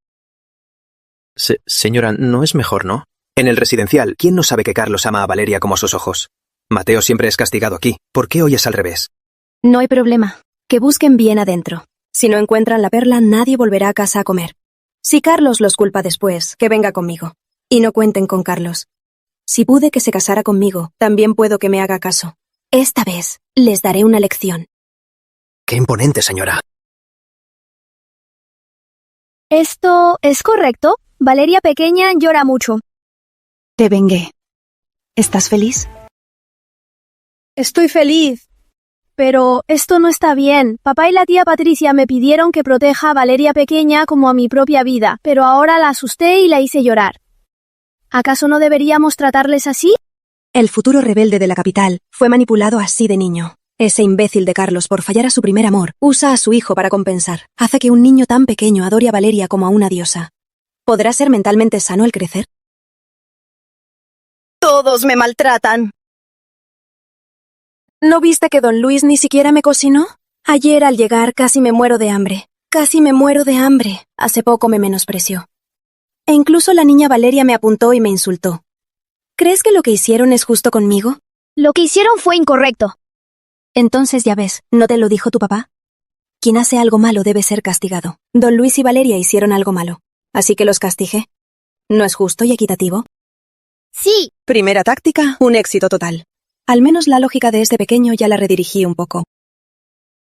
Señora, no es mejor, ¿no? En el residencial, ¿quién no sabe que Carlos ama a Valeria como sus ojos? Mateo siempre es castigado aquí. ¿Por qué hoy es al revés? No hay problema. Que busquen bien adentro. Si no encuentran la perla, nadie volverá a casa a comer. Si Carlos los culpa después, que venga conmigo. Y no cuenten con Carlos. Si pude que se casara conmigo, también puedo que me haga caso. Esta vez, les daré una lección. ¡Qué imponente, señora! ¿Esto es correcto? Valeria pequeña llora mucho. Te vengué. ¿Estás feliz? Estoy feliz. Pero esto no está bien. Papá y la tía Patricia me pidieron que proteja a Valeria pequeña como a mi propia vida, pero ahora la asusté y la hice llorar. ¿Acaso no deberíamos tratarles así? El futuro rebelde de la capital fue manipulado así de niño. Ese imbécil de Carlos, por fallar a su primer amor, usa a su hijo para compensar. Hace que un niño tan pequeño adore a Valeria como a una diosa. ¿Podrá ser mentalmente sano al crecer? Todos me maltratan. ¿No viste que don Luis ni siquiera me cocinó? Ayer al llegar casi me muero de hambre. Casi me muero de hambre. Hace poco me menospreció. E incluso la niña Valeria me apuntó y me insultó. ¿Crees que lo que hicieron es justo conmigo? Lo que hicieron fue incorrecto. Entonces ya ves, ¿no te lo dijo tu papá? Quien hace algo malo debe ser castigado. Don Luis y Valeria hicieron algo malo, así que los castigué. ¿No es justo y equitativo? Sí. Primera táctica, un éxito total. Al menos la lógica de este pequeño ya la redirigí un poco.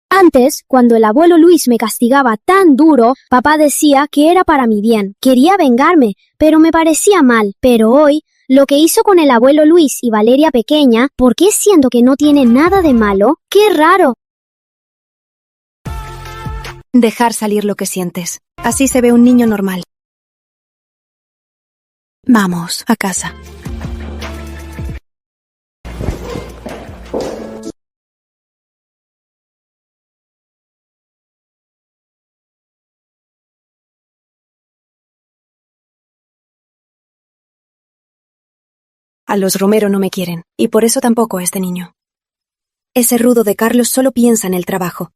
Antes, cuando el abuelo Luis me castigaba tan duro, papá decía que era para mi bien. Quería vengarme, pero me parecía mal. Pero hoy, lo que hizo con el abuelo Luis y Valeria pequeña, ¿por qué siento que no tiene nada de malo? ¡Qué raro! Dejar salir lo que sientes. Así se ve un niño normal. Vamos, a casa. A los Romero no me quieren, y por eso tampoco a este niño. Ese rudo de Carlos solo piensa en el trabajo.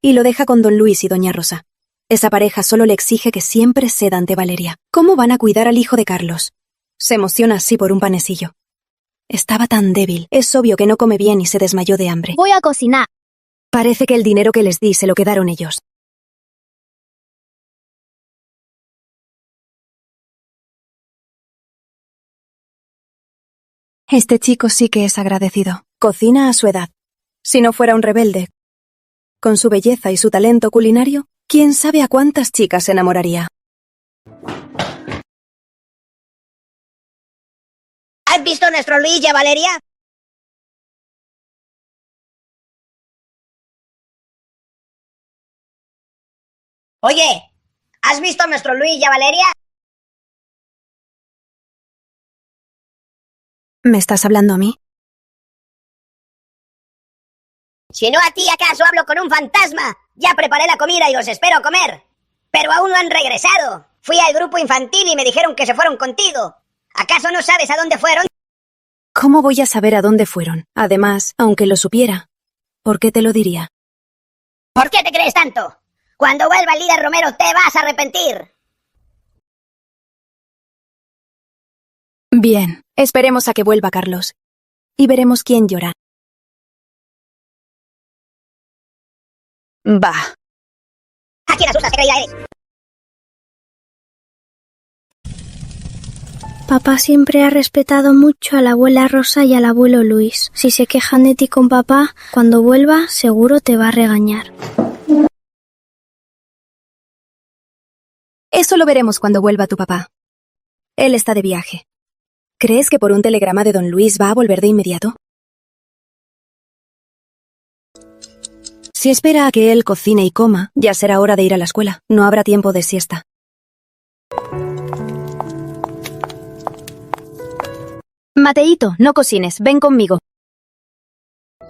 Y lo deja con don Luis y doña Rosa. Esa pareja solo le exige que siempre ceda ante Valeria. ¿Cómo van a cuidar al hijo de Carlos? Se emociona así por un panecillo. Estaba tan débil. Es obvio que no come bien y se desmayó de hambre. Voy a cocinar. Parece que el dinero que les di se lo quedaron ellos. Este chico sí que es agradecido. Cocina a su edad. Si no fuera un rebelde, con su belleza y su talento culinario, quién sabe a cuántas chicas se enamoraría. ¿Has visto a nuestro Luis y a Valeria? Oye, ¿has visto a nuestro Luis y a Valeria? ¿Me estás hablando a mí? Si no a ti, ¿acaso hablo con un fantasma? Ya preparé la comida y los espero comer. Pero aún no han regresado. Fui al grupo infantil y me dijeron que se fueron contigo. ¿Acaso no sabes a dónde fueron? ¿Cómo voy a saber a dónde fueron? Además, aunque lo supiera, ¿por qué te lo diría? ¿Por qué te crees tanto? Cuando vuelva el líder Romero te vas a arrepentir. Bien, esperemos a que vuelva Carlos. Y veremos quién llora. Va. ¿A quién asustas, creída eres? Papá siempre ha respetado mucho a la abuela Rosa y al abuelo Luis. Si se quejan de ti con papá, cuando vuelva seguro te va a regañar. Eso lo veremos cuando vuelva tu papá. Él está de viaje. ¿Crees que por un telegrama de don Luis va a volver de inmediato? Si espera a que él cocine y coma, ya será hora de ir a la escuela. No habrá tiempo de siesta. Mateíto, no cocines, ven conmigo.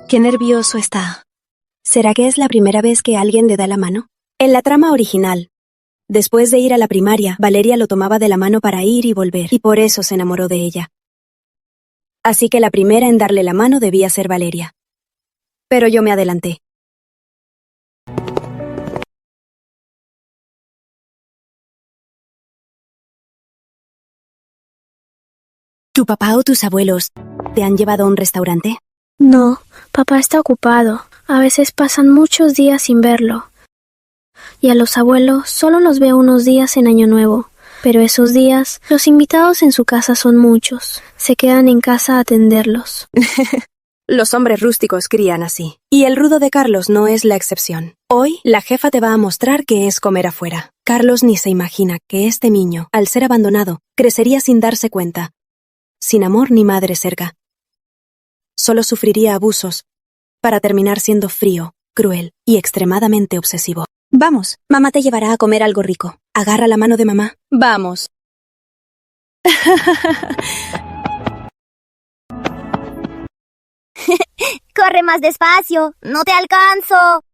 Qué nervioso está. ¿Será que es la primera vez que alguien le da la mano? En la trama original, después de ir a la primaria, Valeria lo tomaba de la mano para ir y volver, y por eso se enamoró de ella. Así que la primera en darle la mano debía ser Valeria. Pero yo me adelanté. ¿Tu papá o tus abuelos te han llevado a un restaurante? No, papá está ocupado. A veces pasan muchos días sin verlo. Y a los abuelos solo los veo unos días en Año Nuevo. Pero esos días, los invitados en su casa son muchos. Se quedan en casa a atenderlos. Los hombres rústicos crían así. Y el rudo de Carlos no es la excepción. Hoy, la jefa te va a mostrar qué es comer afuera. Carlos ni se imagina que este niño, al ser abandonado, crecería sin darse cuenta. Sin amor ni madre cerca. Solo sufriría abusos, para terminar siendo frío, cruel y extremadamente obsesivo. Vamos, mamá te llevará a comer algo rico. Agarra la mano de mamá. Vamos. Corre más despacio, no te alcanzo.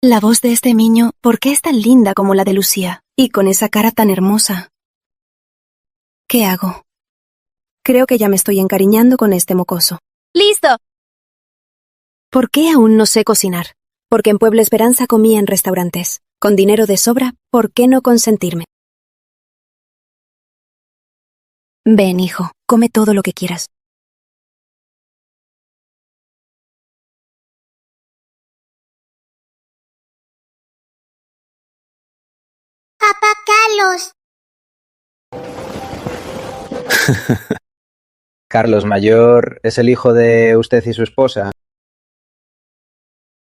La voz de este niño, ¿por qué es tan linda como la de Lucía? Y con esa cara tan hermosa. ¿Qué hago? Creo que ya me estoy encariñando con este mocoso. ¡Listo! ¿Por qué aún no sé cocinar? Porque en Pueblo Esperanza comía en restaurantes. Con dinero de sobra, ¿por qué no consentirme? Ven, hijo, come todo lo que quieras. Papá Carlos. Carlos Mayor es el hijo de usted y su esposa.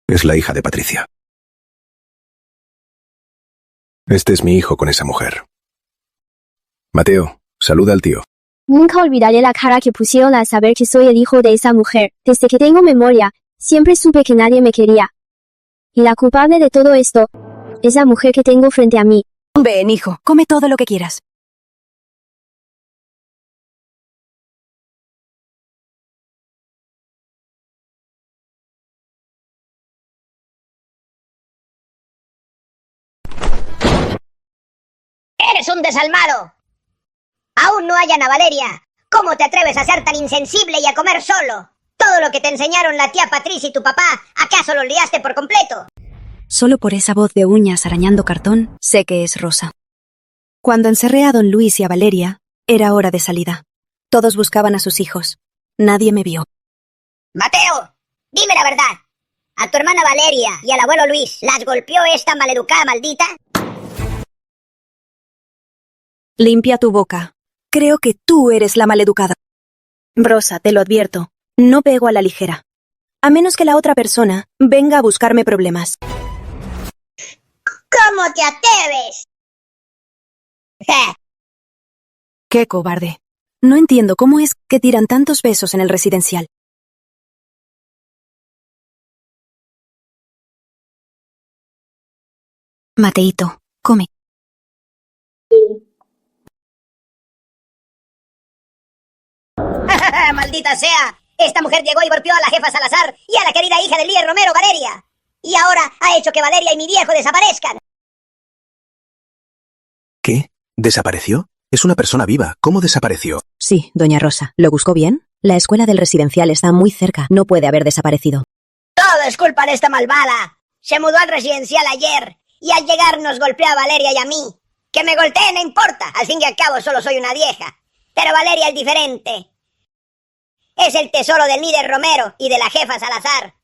Es la hija de Patricia. Este es mi hijo con esa mujer. Mateo, saluda al tío. Nunca olvidaré la cara que pusieron al saber que soy el hijo de esa mujer. Desde que tengo memoria, siempre supe que nadie me quería. Y la culpable de todo esto es la mujer que tengo frente a mí. Ven, hijo, come todo lo que quieras. ¡Eres un desalmado! Aún no hallan a Valeria. ¿Cómo te atreves a ser tan insensible y a comer solo? Todo lo que te enseñaron la tía Patricia y tu papá, ¿acaso lo liaste por completo? Solo por esa voz de uñas arañando cartón, sé que es Rosa. Cuando encerré a don Luis y a Valeria, era hora de salida. Todos buscaban a sus hijos. Nadie me vio. Mateo, dime la verdad. ¿A tu hermana Valeria y al abuelo Luis las golpeó esta maleducada maldita? Limpia tu boca. Creo que tú eres la maleducada. Rosa, te lo advierto, no pego a la ligera. A menos que la otra persona venga a buscarme problemas. ¿Cómo te atreves? ¡Qué cobarde! No entiendo cómo es que tiran tantos besos en el residencial. Mateíto, come. ¡Maldita sea! Esta mujer llegó y golpeó a la jefa Salazar y a la querida hija del líder Romero, Valeria. Y ahora ha hecho que Valeria y mi viejo desaparezcan. ¿Qué? ¿Desapareció? Es una persona viva. ¿Cómo desapareció? Sí, doña Rosa. ¿Lo buscó bien? La escuela del residencial está muy cerca. No puede haber desaparecido. Todo es culpa de esta malvada. Se mudó al residencial ayer y al llegar nos golpeó a Valeria y a mí. Que me golpee no importa. Al fin y al cabo solo soy una vieja. Pero Valeria es diferente. Es el tesoro del líder Romero y de la jefa Salazar.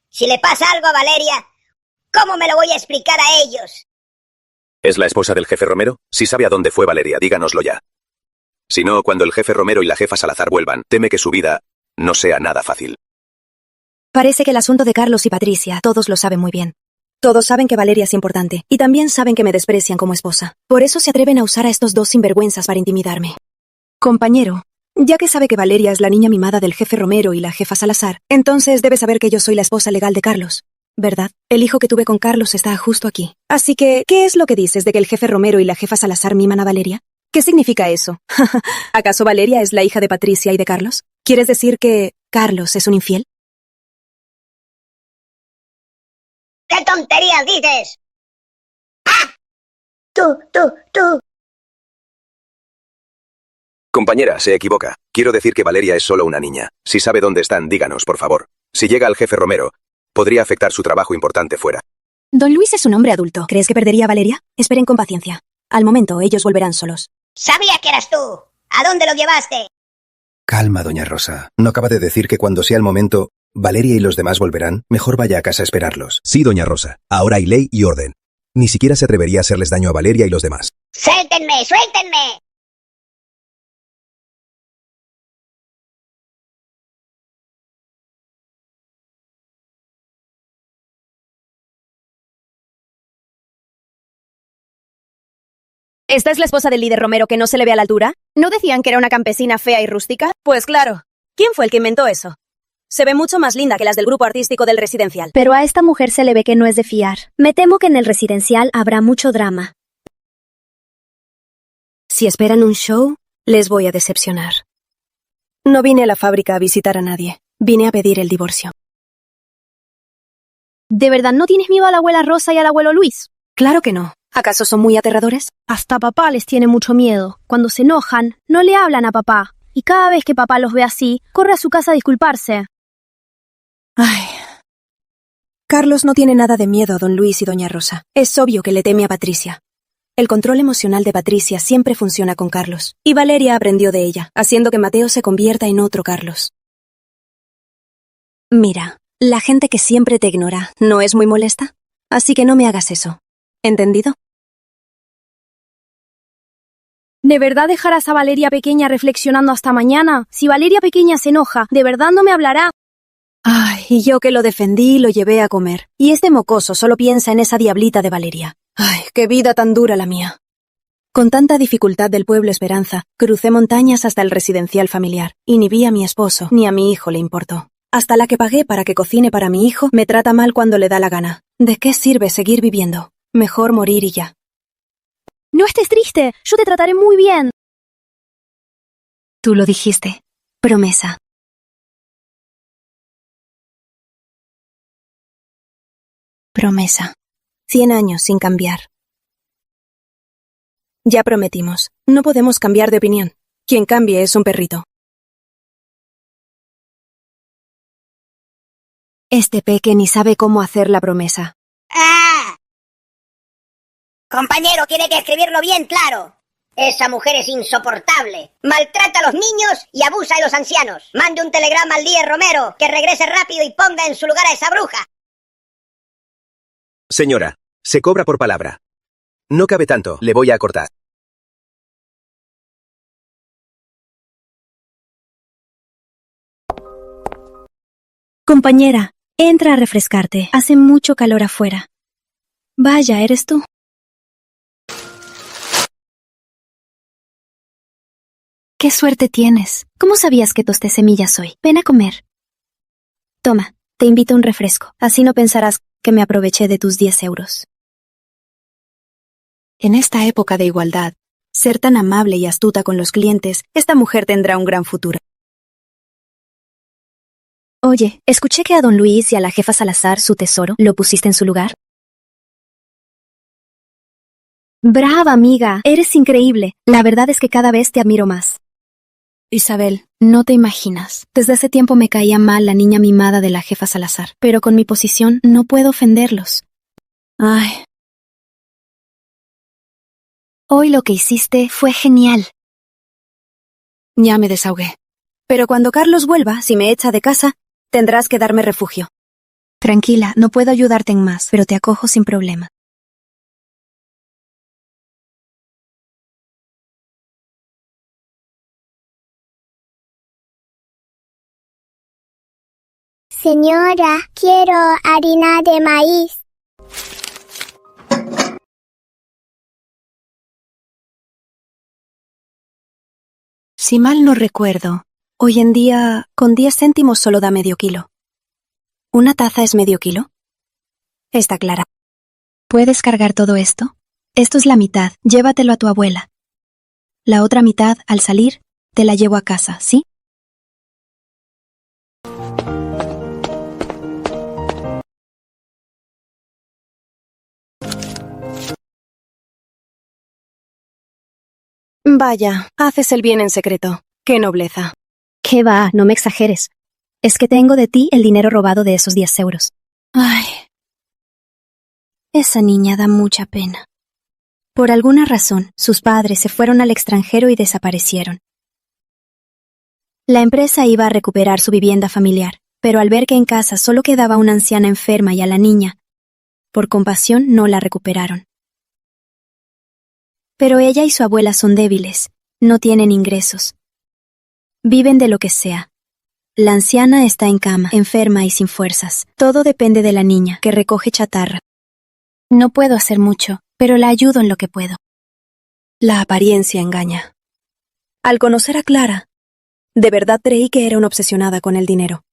Si le pasa algo a Valeria, ¿cómo me lo voy a explicar a ellos? ¿Es la esposa del jefe Romero? Si sabe a dónde fue Valeria, díganoslo ya. Si no, cuando el jefe Romero y la jefa Salazar vuelvan, teme que su vida no sea nada fácil. Parece que el asunto de Carlos y Patricia, todos lo saben muy bien. Todos saben que Valeria es importante, y también saben que me desprecian como esposa. Por eso se atreven a usar a estos dos sinvergüenzas para intimidarme. Compañero, ya que sabe que Valeria es la niña mimada del jefe Romero y la jefa Salazar, entonces debe saber que yo soy la esposa legal de Carlos. ¿Verdad? El hijo que tuve con Carlos está justo aquí. Así que, ¿qué es lo que dices de que el jefe Romero y la jefa Salazar miman a Valeria? ¿Qué significa eso? ¿Acaso Valeria es la hija de Patricia y de Carlos? ¿Quieres decir que Carlos es un infiel? ¿Qué tonterías dices? ¡Ah! Tú. Compañera, se equivoca. Quiero decir que Valeria es solo una niña. Si sabe dónde están, díganos, por favor. Si llega al jefe Romero, podría afectar su trabajo importante fuera. Don Luis es un hombre adulto. ¿Crees que perdería a Valeria? Esperen con paciencia. Al momento, ellos volverán solos. Sabía que eras tú. ¿A dónde lo llevaste? Calma, doña Rosa. ¿No acaba de decir que cuando sea el momento, Valeria y los demás volverán? Mejor vaya a casa a esperarlos. Sí, doña Rosa. Ahora hay ley y orden. Ni siquiera se atrevería a hacerles daño a Valeria y los demás. ¡Suéltenme! ¡Suéltenme! ¿Esta es la esposa del líder Romero que no se le ve a la altura? ¿No decían que era una campesina fea y rústica? Pues claro. ¿Quién fue el que inventó eso? Se ve mucho más linda que las del grupo artístico del residencial. Pero a esta mujer se le ve que no es de fiar. Me temo que en el residencial habrá mucho drama. Si esperan un show, les voy a decepcionar. No vine a la fábrica a visitar a nadie. Vine a pedir el divorcio. ¿De verdad no tienes miedo a la abuela Rosa y al abuelo Luis? Claro que no. ¿Acaso son muy aterradores? Hasta papá les tiene mucho miedo. Cuando se enojan, no le hablan a papá. Y cada vez que papá los ve así, corre a su casa a disculparse. Ay. Carlos no tiene nada de miedo a don Luis y doña Rosa. Es obvio que le teme a Patricia. El control emocional de Patricia siempre funciona con Carlos. Y Valeria aprendió de ella, haciendo que Mateo se convierta en otro Carlos. Mira, la gente que siempre te ignora no es muy molesta. Así que no me hagas eso. ¿Entendido? ¿De verdad dejarás a Valeria pequeña reflexionando hasta mañana? Si Valeria pequeña se enoja, ¿de verdad no me hablará? Ay, y yo que lo defendí y lo llevé a comer. Y este mocoso solo piensa en esa diablita de Valeria. Ay, qué vida tan dura la mía. Con tanta dificultad del pueblo Esperanza, crucé montañas hasta el residencial familiar, y ni vi a mi esposo, ni a mi hijo le importó. Hasta la que pagué para que cocine para mi hijo me trata mal cuando le da la gana. ¿De qué sirve seguir viviendo? Mejor morir y ya. No estés triste, yo te trataré muy bien. Tú lo dijiste. Promesa. Promesa. 100 años sin cambiar. Ya prometimos. No podemos cambiar de opinión. Quien cambie es un perrito. Este peque ni sabe cómo hacer la promesa. ¡Ah! Compañero, tiene que escribirlo bien claro. Esa mujer es insoportable. Maltrata a los niños y abusa de los ancianos. Mande un telegrama al líder Romero, que regrese rápido y ponga en su lugar a esa bruja. Señora, se cobra por palabra. No cabe tanto, le voy a cortar. Compañera, entra a refrescarte. Hace mucho calor afuera. Vaya, ¿eres tú? ¡Qué suerte tienes! ¿Cómo sabías que tosté semillas hoy? Ven a comer. Toma, te invito a un refresco. Así no pensarás que me aproveché de tus 10 euros. En esta época de igualdad, ser tan amable y astuta con los clientes, esta mujer tendrá un gran futuro. Oye, escuché que a don Luis y a la jefa Salazar, su tesoro, ¿lo pusiste en su lugar? Brava, amiga. Eres increíble. La verdad es que cada vez te admiro más. Isabel, no te imaginas. Desde hace tiempo me caía mal la niña mimada de la jefa Salazar, pero con mi posición no puedo ofenderlos. Ay. Hoy lo que hiciste fue genial. Ya me desahogué. Pero cuando Carlos vuelva, si me echa de casa, tendrás que darme refugio. Tranquila, no puedo ayudarte en más, pero te acojo sin problema. Señora, quiero harina de maíz. Si mal no recuerdo, hoy en día con 10 céntimos solo da medio kilo. ¿Una taza es medio kilo? Está clara. ¿Puedes cargar todo esto? Esto es la mitad, llévatelo a tu abuela. La otra mitad, al salir, te la llevo a casa, ¿sí? Vaya, haces el bien en secreto. ¡Qué nobleza! ¿Qué va? No me exageres. Es que tengo de ti el dinero robado de esos 10 euros. Ay, esa niña da mucha pena. Por alguna razón, sus padres se fueron al extranjero y desaparecieron. La empresa iba a recuperar su vivienda familiar, pero al ver que en casa solo quedaba una anciana enferma y a la niña, por compasión no la recuperaron. Pero ella y su abuela son débiles, no tienen ingresos. Viven de lo que sea. La anciana está en cama, enferma y sin fuerzas. Todo depende de la niña, que recoge chatarra. No puedo hacer mucho, pero la ayudo en lo que puedo. La apariencia engaña. Al conocer a Clara, de verdad creí que era una obsesionada con el dinero.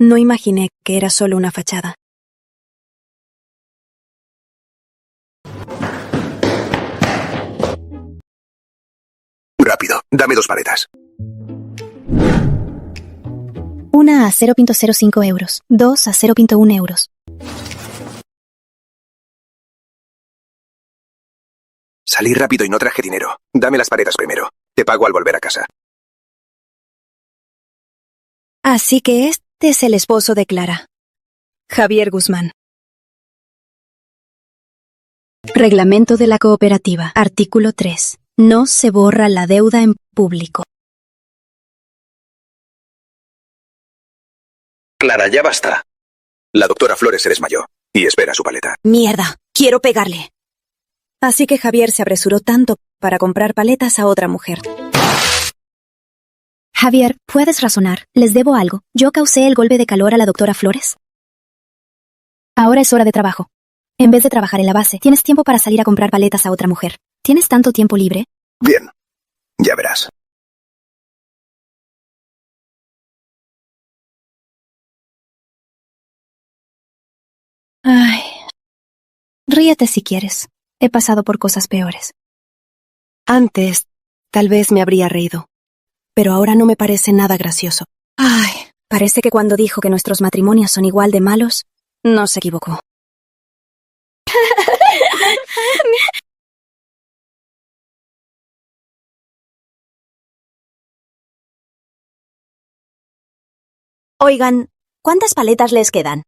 No imaginé que era solo una fachada. Rápido, dame 2 paletas. Una a 0.05 euros, 2 a 0.1 euros. Salí rápido y no traje dinero. Dame las paletas primero. Te pago al volver a casa. Así que este es el esposo de Clara, Javier Guzmán. Reglamento de la cooperativa. Artículo 3. No se borra la deuda en público. Clara, ya basta. La doctora Flores se desmayó y espera su paleta. ¡Mierda! ¡Quiero pegarle! Así que Javier se apresuró tanto para comprar paletas a otra mujer. Javier, ¿puedes razonar? Les debo algo. ¿Yo causé el golpe de calor a la doctora Flores? Ahora es hora de trabajo. En vez de trabajar en la base, tienes tiempo para salir a comprar paletas a otra mujer. ¿Tienes tanto tiempo libre? Bien, ya verás. Ay. Ríete si quieres. He pasado por cosas peores. Antes, tal vez me habría reído. Pero ahora no me parece nada gracioso. Ay, parece que cuando dijo que nuestros matrimonios son igual de malos, no se equivocó. Oigan, ¿cuántas paletas les quedan?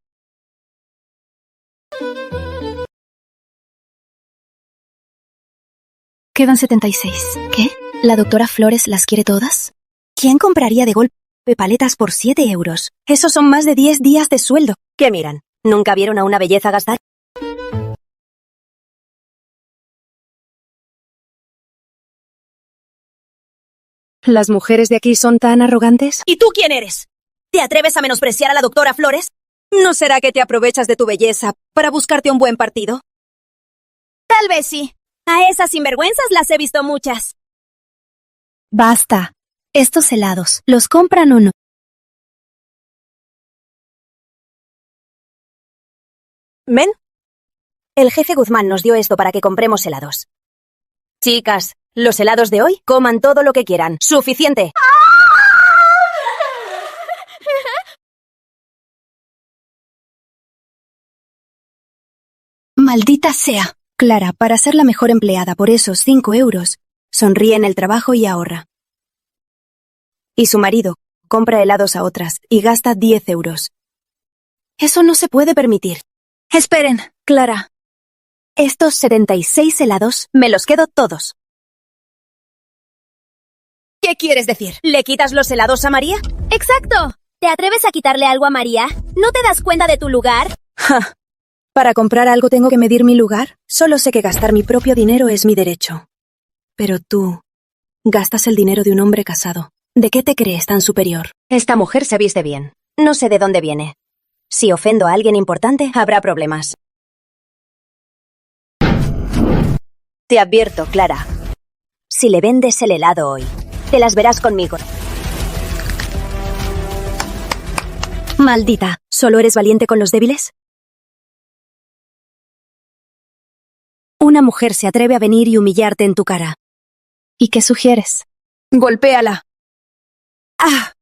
Quedan 76. ¿Qué? ¿La doctora Flores las quiere todas? ¿Quién compraría de golpe paletas por 7 euros? Esos son más de 10 días de sueldo. ¿Qué miran? ¿Nunca vieron a una belleza gastar? ¿Las mujeres de aquí son tan arrogantes? ¿Y tú quién eres? ¿Te atreves a menospreciar a la doctora Flores? ¿No será que te aprovechas de tu belleza para buscarte un buen partido? Tal vez sí. A esas sinvergüenzas las he visto muchas. Basta. Estos helados, ¿los compran o no? ¿Ven? El jefe Guzmán nos dio esto para que compremos helados. Chicas, los helados de hoy, coman todo lo que quieran. ¡Suficiente! Maldita sea. Clara, para ser la mejor empleada por esos 5 euros, sonríe en el trabajo y ahorra. Y su marido compra helados a otras y gasta 10 euros. Eso no se puede permitir. Esperen, Clara. Estos 76 helados me los quedo todos. ¿Qué quieres decir? ¿Le quitas los helados a María? ¡Exacto! ¿Te atreves a quitarle algo a María? ¿No te das cuenta de tu lugar? ¡Ja! ¿Para comprar algo tengo que medir mi lugar? Solo sé que gastar mi propio dinero es mi derecho. Pero tú gastas el dinero de un hombre casado. ¿De qué te crees tan superior? Esta mujer se viste bien. No sé de dónde viene. Si ofendo a alguien importante, habrá problemas. Te advierto, Clara. Si le vendes el helado hoy, te las verás conmigo. Maldita, ¿solo eres valiente con los débiles? Una mujer se atreve a venir y humillarte en tu cara. ¿Y qué sugieres? Golpéala. ¡Ah!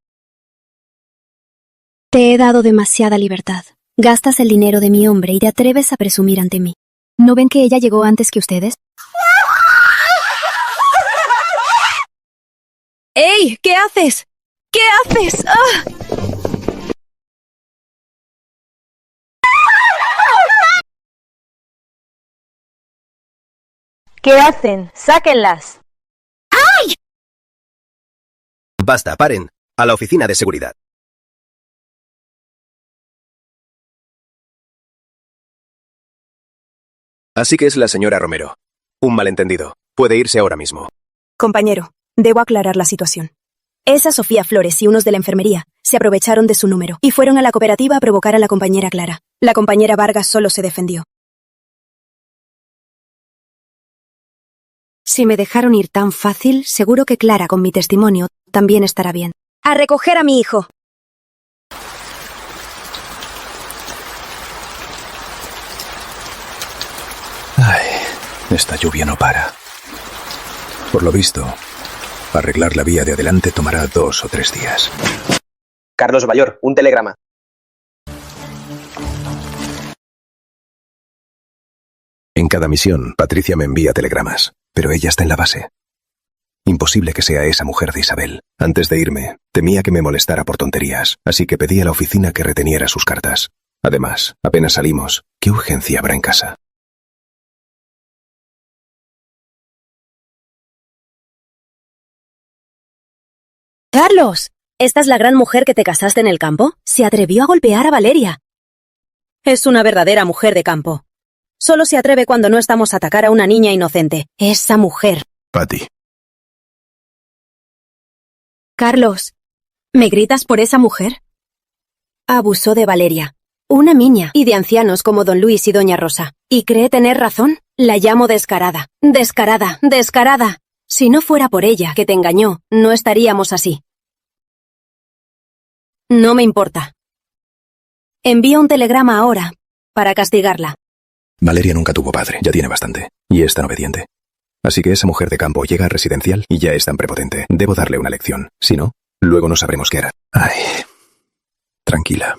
Te he dado demasiada libertad. Gastas el dinero de mi hombre y te atreves a presumir ante mí. ¿No ven que ella llegó antes que ustedes? ¡Ey! ¿Qué haces? ¿Qué haces? ¡Ah! ¿Qué hacen? ¡Sáquenlas! ¡Ay! Basta, paren. A la oficina de seguridad. Así que es la señora Romero. Un malentendido. Puede irse ahora mismo. Compañero, debo aclarar la situación. Esa Sofía Flores y unos de la enfermería se aprovecharon de su número y fueron a la cooperativa a provocar a la compañera Clara. La compañera Vargas solo se defendió. Si me dejaron ir tan fácil, seguro que Clara, con mi testimonio, también estará bien. ¡A recoger a mi hijo! Ay, esta lluvia no para. Por lo visto, arreglar la vía de adelante tomará 2 o 3 días. Carlos Bayor, un telegrama. En cada misión, Patricia me envía telegramas, pero ella está en la base. Imposible que sea esa mujer de Isabel. Antes de irme, temía que me molestara por tonterías, así que pedí a la oficina que reteniera sus cartas. Además, apenas salimos, ¿qué urgencia habrá en casa? ¡Carlos! ¿Esta es la gran mujer que te casaste en el campo? Se atrevió a golpear a Valeria. Es una verdadera mujer de campo. Solo se atreve cuando no estamos a atacar a una niña inocente. Esa mujer. Patty. Carlos, ¿me gritas por esa mujer? Abusó de Valeria, una niña, y de ancianos como don Luis y doña Rosa. ¿Y cree tener razón? La llamo descarada. Descarada, descarada. Si no fuera por ella, que te engañó, no estaríamos así. No me importa. Envío un telegrama ahora, para castigarla. Valeria nunca tuvo padre, ya tiene bastante, y es tan obediente. Así que esa mujer de campo llega a residencial y ya es tan prepotente. Debo darle una lección. Si no, luego no sabremos qué hará. Ay, tranquila.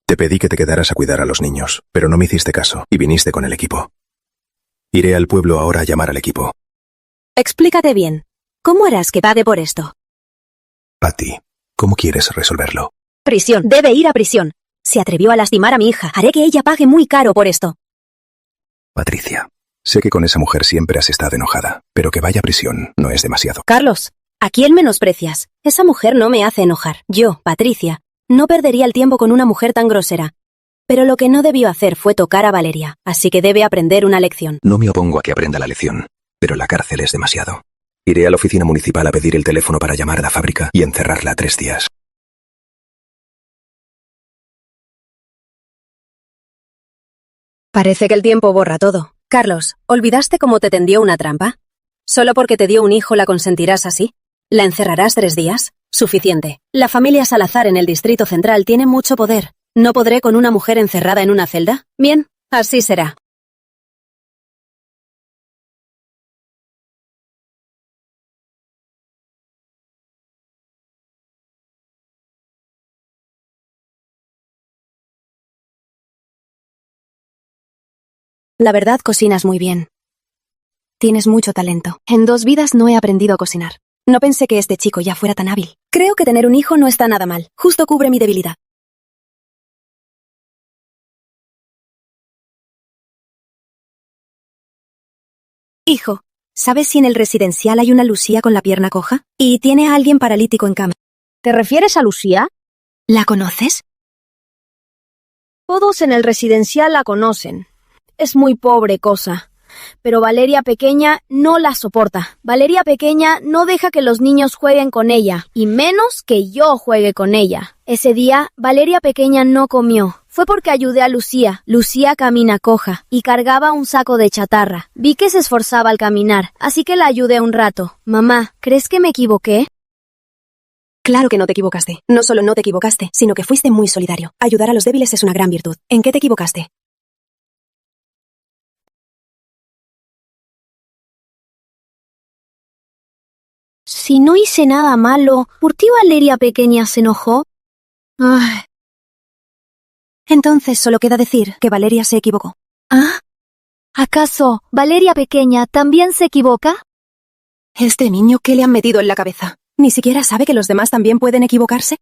Te pedí que te quedaras a cuidar a los niños, pero no me hiciste caso y viniste con el equipo. Iré al pueblo ahora a llamar al equipo. Explícate bien. ¿Cómo harás que pague por esto? Patty, ¿cómo quieres resolverlo? Prisión. Debe ir a prisión. Se atrevió a lastimar a mi hija. Haré que ella pague muy caro por esto. Patricia, sé que con esa mujer siempre has estado enojada, pero que vaya a prisión no es demasiado. Carlos, ¿a quién menosprecias? Esa mujer no me hace enojar. Yo, Patricia, no perdería el tiempo con una mujer tan grosera. Pero lo que no debió hacer fue tocar a Valeria, así que debe aprender una lección. No me opongo a que aprenda la lección, pero la cárcel es demasiado. Iré a la oficina municipal a pedir el teléfono para llamar a la fábrica y encerrarla 3 días. Parece que el tiempo borra todo. Carlos, ¿olvidaste cómo te tendió una trampa? ¿Solo porque te dio un hijo la consentirás así? ¿La encerrarás 3 días? Suficiente. La familia Salazar en el Distrito Central tiene mucho poder. ¿No podré con una mujer encerrada en una celda? Bien, así será. La verdad, cocinas muy bien. Tienes mucho talento. En 2 vidas no he aprendido a cocinar. No pensé que este chico ya fuera tan hábil. Creo que tener un hijo no está nada mal. Justo cubre mi debilidad. Hijo, ¿sabes si en el residencial hay una Lucía con la pierna coja? Y tiene a alguien paralítico en cama. ¿Te refieres a Lucía? ¿La conoces? Todos en el residencial la conocen. Es muy pobre cosa. pero Valeria pequeña no la soporta. Valeria pequeña no deja que los niños jueguen con ella, y menos que yo juegue con ella. Ese día, Valeria pequeña no comió. Fue porque ayudé a Lucía. Lucía camina coja y cargaba un saco de chatarra. Vi que se esforzaba al caminar, así que la ayudé un rato. Mamá, ¿crees que me equivoqué? Claro que no te equivocaste. No solo no te equivocaste, sino que fuiste muy solidario. Ayudar a los débiles es una gran virtud. ¿En qué te equivocaste? Si no hice nada malo, ¿por qué Valeria pequeña se enojó? Ay. Entonces solo queda decir que Valeria se equivocó. ¿Ah? ¿Acaso Valeria pequeña también se equivoca? ¿Este niño qué le han metido en la cabeza? ¿Ni siquiera sabe que los demás también pueden equivocarse?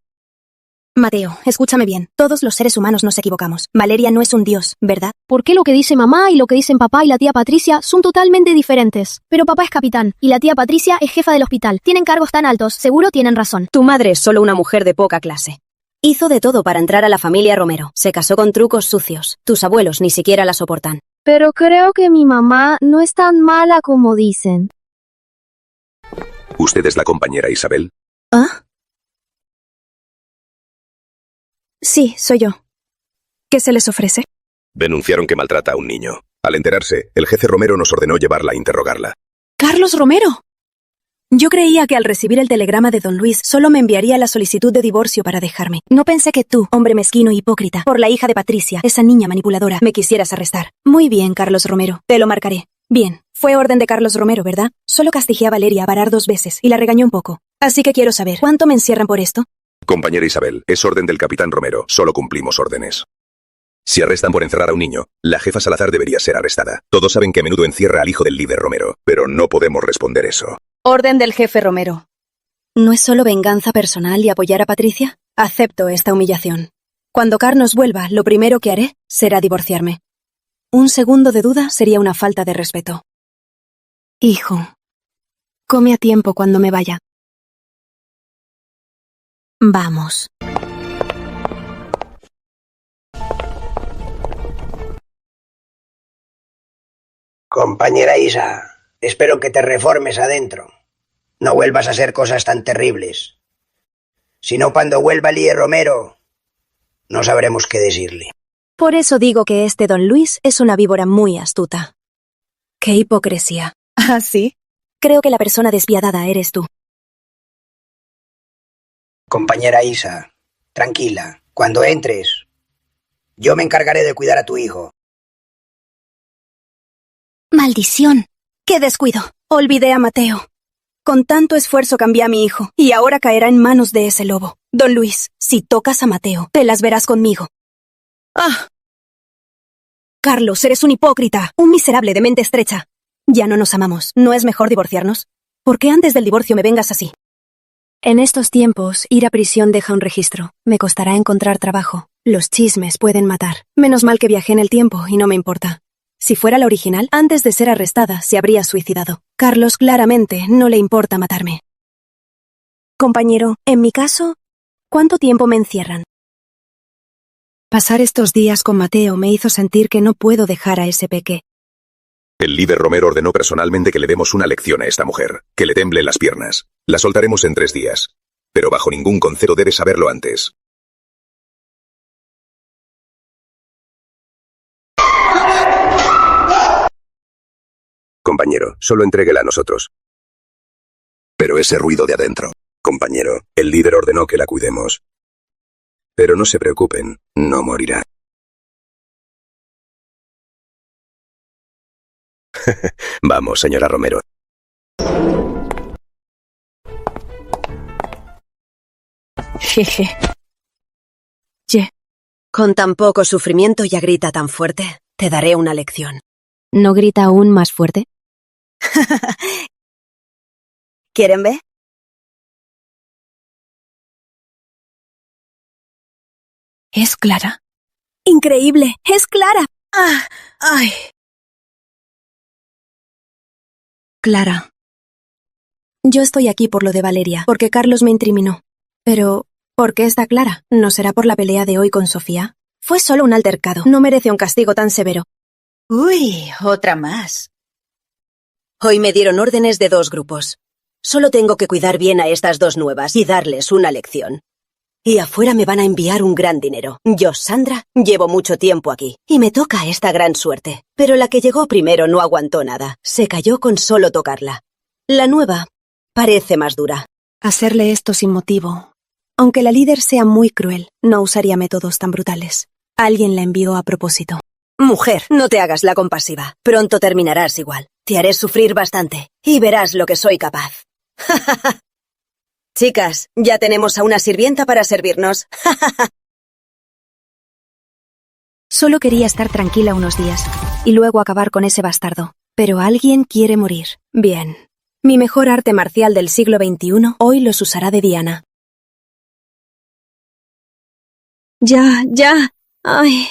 Mateo, escúchame bien. Todos los seres humanos nos equivocamos. Valeria no es un dios, ¿verdad? ¿Por qué lo que dice mamá y lo que dicen papá y la tía Patricia son totalmente diferentes? Pero papá es capitán y la tía Patricia es jefa del hospital. Tienen cargos tan altos, seguro tienen razón. Tu madre es solo una mujer de poca clase. Hizo de todo para entrar a la familia Romero. Se casó con trucos sucios. Tus abuelos ni siquiera la soportan. Pero creo que mi mamá no es tan mala como dicen. ¿Usted es la compañera Isabel? ¿Ah? Sí, soy yo. ¿Qué se les ofrece? Denunciaron que maltrata a un niño. Al enterarse, el jefe Romero nos ordenó llevarla a interrogarla. ¡Carlos Romero! Yo creía que al recibir el telegrama de don Luis solo me enviaría la solicitud de divorcio para dejarme. No pensé que tú, hombre mezquino e hipócrita, por la hija de Patricia, esa niña manipuladora, me quisieras arrestar. Muy bien, Carlos Romero, te lo marcaré. Bien, fue orden de Carlos Romero, ¿verdad? Solo castigué a Valeria a parar 2 veces y la regañé un poco. Así que quiero saber, ¿cuánto me encierran por esto? Compañera Isabel, es orden del capitán Romero, solo cumplimos órdenes. Si arrestan por encerrar a un niño, la jefa Salazar debería ser arrestada. Todos saben que a menudo encierra al hijo del líder Romero, pero no podemos responder eso. Orden del jefe Romero. ¿No es solo venganza personal y apoyar a Patricia? Acepto esta humillación. Cuando Carlos vuelva, lo primero que haré será divorciarme. Un segundo de duda sería una falta de respeto. Hijo, come a tiempo cuando me vaya. Vamos. Compañera Isa, espero que te reformes adentro. No vuelvas a hacer cosas tan terribles. Si no, cuando vuelva el líder Romero, no sabremos qué decirle. Por eso digo que este don Luis es una víbora muy astuta. ¡Qué hipocresía! ¿Ah, sí? Creo que la persona despiadada eres tú. Compañera Isa, tranquila. Cuando entres, yo me encargaré de cuidar a tu hijo. ¡Maldición! ¡Qué descuido! Olvidé a Mateo. Con tanto esfuerzo cambié a mi hijo, y ahora caerá en manos de ese lobo. Don Luis, si tocas a Mateo, te las verás conmigo. ¡Ah! Carlos, eres un hipócrita, un miserable de mente estrecha. Ya no nos amamos, ¿no es mejor divorciarnos? ¿Por qué antes del divorcio me vengas así? En estos tiempos, ir a prisión deja un registro. Me costará encontrar trabajo. Los chismes pueden matar. Menos mal que viajé en el tiempo y no me importa. Si fuera la original, antes de ser arrestada, se habría suicidado. Carlos claramente no le importa matarme. Compañero, en mi caso, ¿cuánto tiempo me encierran? Pasar estos días con Mateo me hizo sentir que no puedo dejar a ese peque. El líder Romero ordenó personalmente que le demos una lección a esta mujer, que le temblen las piernas. La soltaremos en 3 días. Pero bajo ningún concepto debe saberlo antes. Compañero, solo entréguela a nosotros. Pero ese ruido de adentro. Compañero, el líder ordenó que la cuidemos. Pero no se preocupen, no morirá. Vamos, señora Romero. Jeje. Con tan poco sufrimiento ya grita tan fuerte. Te daré una lección. ¿No grita aún más fuerte? ¿Quieren ver? ¿Es Clara? ¡Increíble! ¡Es Clara! ¡Ah! ¡Ay! Clara. Yo estoy aquí por lo de Valeria, porque Carlos me incriminó. Pero, ¿por qué está Clara? ¿No será por la pelea de hoy con Sofía? Fue solo un altercado. No merece un castigo tan severo. Uy, otra más. Hoy me dieron órdenes de 2 grupos. Solo tengo que cuidar bien a estas 2 nuevas y darles una lección. Y afuera me van a enviar un gran dinero. Yo, Sandra, llevo mucho tiempo aquí y me toca esta gran suerte. Pero la que llegó primero no aguantó nada. Se cayó con solo tocarla. La nueva parece más dura. Hacerle esto sin motivo. Aunque la líder sea muy cruel, no usaría métodos tan brutales. Alguien la envió a propósito. Mujer, no te hagas la compasiva. Pronto terminarás igual. Te haré sufrir bastante y verás lo que soy capaz. Chicas, ya tenemos a una sirvienta para servirnos. Solo quería estar tranquila unos días y luego acabar con ese bastardo. Pero alguien quiere morir. Bien. Mi mejor arte marcial del siglo XXI hoy los usará de diana. Ya. Ay.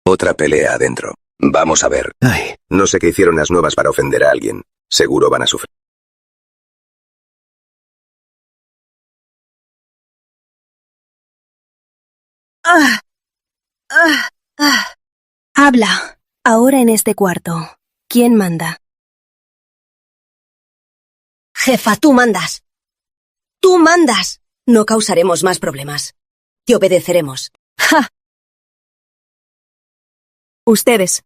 Otra pelea adentro. Vamos a ver. Ay. No sé qué hicieron las nuevas para ofender a alguien. Seguro van a sufrir. Habla. Ahora en este cuarto. ¿Quién manda? Jefa, tú mandas. ¡Tú mandas! No causaremos más problemas. Te obedeceremos. ¡Ja! Ustedes.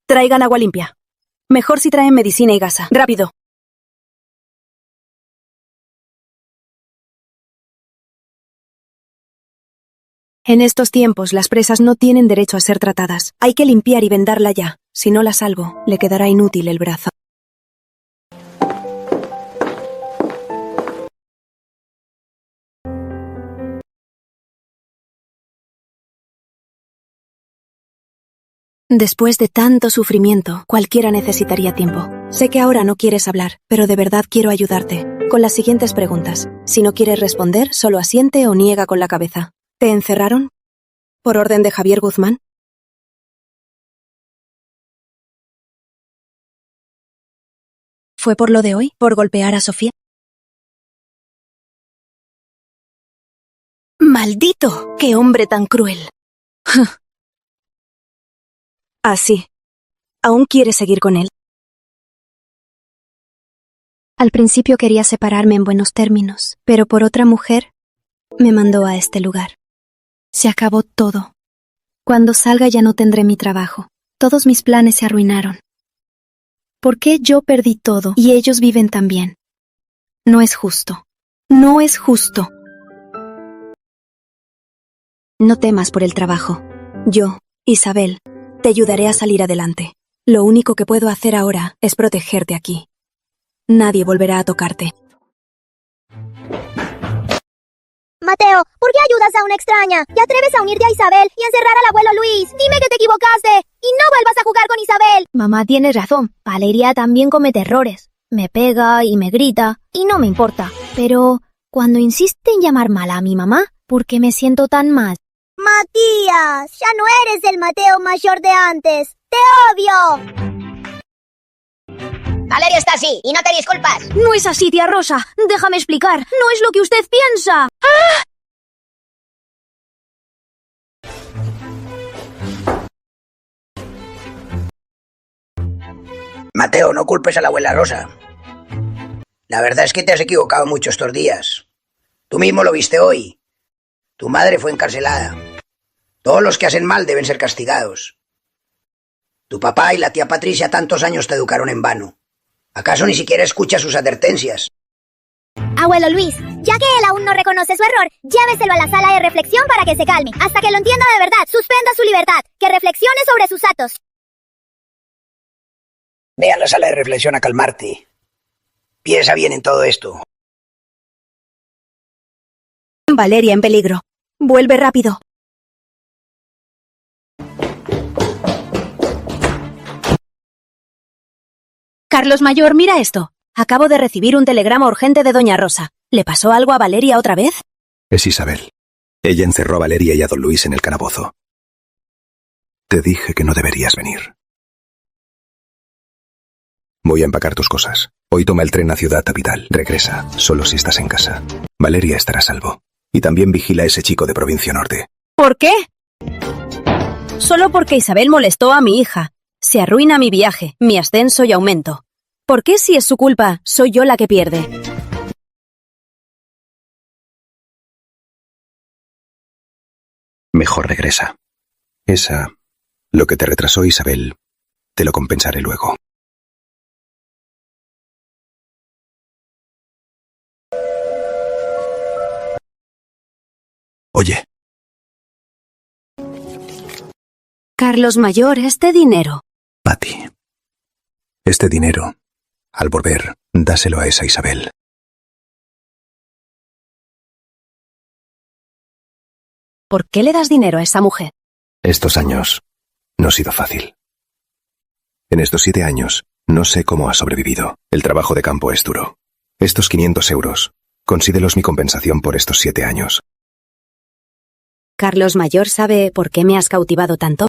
Traigan agua limpia. Mejor si traen medicina y gasa. ¡Rápido! En estos tiempos, las presas no tienen derecho a ser tratadas. Hay que limpiar y vendarla ya. Si no la salvo, le quedará inútil el brazo. Después de tanto sufrimiento, cualquiera necesitaría tiempo. Sé que ahora no quieres hablar, pero de verdad quiero ayudarte. Con las siguientes preguntas. Si no quieres responder, solo asiente o niega con la cabeza. ¿Te encerraron? ¿Por orden de Javier Guzmán? ¿Fue por lo de hoy? ¿Por golpear a Sofía? ¡Maldito! ¡Qué hombre tan cruel! Así. ¿Aún quieres seguir con él? Al principio quería separarme en buenos términos, pero por otra mujer me mandó a este lugar. Se acabó todo. Cuando salga ya no tendré mi trabajo. Todos mis planes se arruinaron. ¿Por qué yo perdí todo y ellos viven tan bien? No es justo. No es justo. No temas por el trabajo. Yo, Isabel, te ayudaré a salir adelante. Lo único que puedo hacer ahora es protegerte aquí. Nadie volverá a tocarte. Mateo, ¿por qué ayudas a una extraña? ¿Te atreves a unirte a Isabel y encerrar al abuelo Luis? Dime que te equivocaste y no vuelvas a jugar con Isabel. Mamá tiene razón. Valeria también comete errores. Me pega y me grita y no me importa. Pero cuando insiste en llamar mal a mi mamá, ¿por qué me siento tan mal? Matías, ya no eres el Mateo mayor de antes. ¡Te odio! Valeria está así y no te disculpas. No es así, tía Rosa. Déjame explicar. No es lo que usted piensa. ¡Ah! Mateo, no culpes a la abuela Rosa. La verdad es que te has equivocado mucho estos días. Tú mismo lo viste hoy. Tu madre fue encarcelada. Todos los que hacen mal deben ser castigados. Tu papá y la tía Patricia tantos años te educaron en vano. ¿Acaso ni siquiera escuchas sus advertencias? Abuelo Luis, ya que él aún no reconoce su error, lléveselo a la sala de reflexión para que se calme, hasta que lo entienda de verdad. Suspenda su libertad, que reflexione sobre sus actos. Ve a la sala de reflexión a calmarte. Piensa bien en todo esto. Valeria en peligro. Vuelve rápido. Carlos Mayor, mira esto. Acabo de recibir un telegrama urgente de Doña Rosa. ¿Le pasó algo a Valeria otra vez? Es Isabel. Ella encerró a Valeria y a don Luis en el calabozo. Te dije que no deberías venir. Voy a empacar tus cosas. Hoy toma el tren a Ciudad Capital. Regresa, solo si estás en casa. Valeria estará a salvo. Y también vigila a ese chico de Provincia Norte. ¿Por qué? Solo porque Isabel molestó a mi hija. Se arruina mi viaje, mi ascenso y aumento. ¿Por qué si es su culpa, soy yo la que pierde? Mejor regresa. Lo que te retrasó Isabel, te lo compensaré luego. Oye, Carlos Mayor, este dinero. Patty, este dinero, al volver, dáselo a esa Isabel. ¿Por qué le das dinero a esa mujer? Estos años no ha sido fácil. En estos 7 años, no sé cómo ha sobrevivido. El trabajo de campo es duro. Estos 500 euros, consídelos mi compensación por estos 7 años. Carlos Mayor sabe por qué me has cautivado tanto.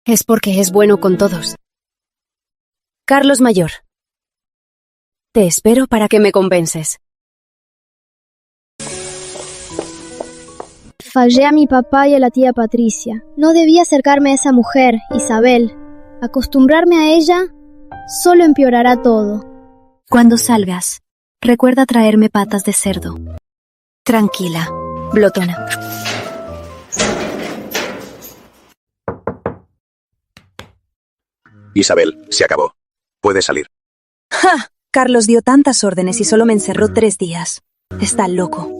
Es porque es bueno con todos. Carlos Mayor, te espero para que me compenses. Fallé a mi papá y a la tía Patricia. No debía acercarme a esa mujer, Isabel. Acostumbrarme a ella solo empeorará todo. Cuando salgas, recuerda traerme patas de cerdo. Tranquila, glotona. Isabel, se acabó. Puedes salir. ¡Ja! Carlos dio tantas órdenes y solo me encerró 3 días. Está loco.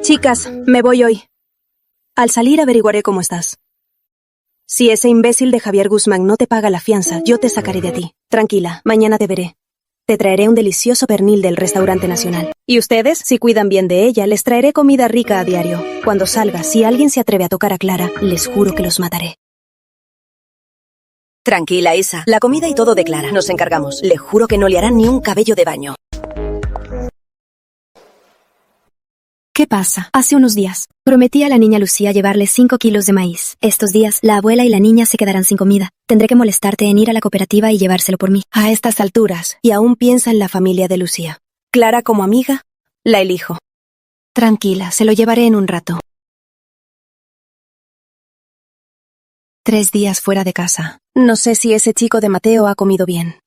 Chicas, me voy hoy. Al salir averiguaré cómo estás. Si ese imbécil de Javier Guzmán no te paga la fianza, yo te sacaré de ti. Tranquila, mañana te veré. Te traeré un delicioso pernil del Restaurante Nacional. Y ustedes, si cuidan bien de ella, les traeré comida rica a diario. Cuando salga, si alguien se atreve a tocar a Clara, les juro que los mataré. Tranquila, Isa. La comida y todo de Clara. Nos encargamos. Le juro que no le harán ni un cabello de baño. ¿Qué pasa? Hace unos días, prometí a la niña Lucía llevarle 5 kilos de maíz. Estos días, la abuela y la niña se quedarán sin comida. Tendré que molestarte en ir a la cooperativa y llevárselo por mí. A estas alturas, y aún piensa en la familia de Lucía. Clara como amiga, la elijo. Tranquila, se lo llevaré en un rato. 3 días fuera de casa. No sé si ese chico de Mateo ha comido bien.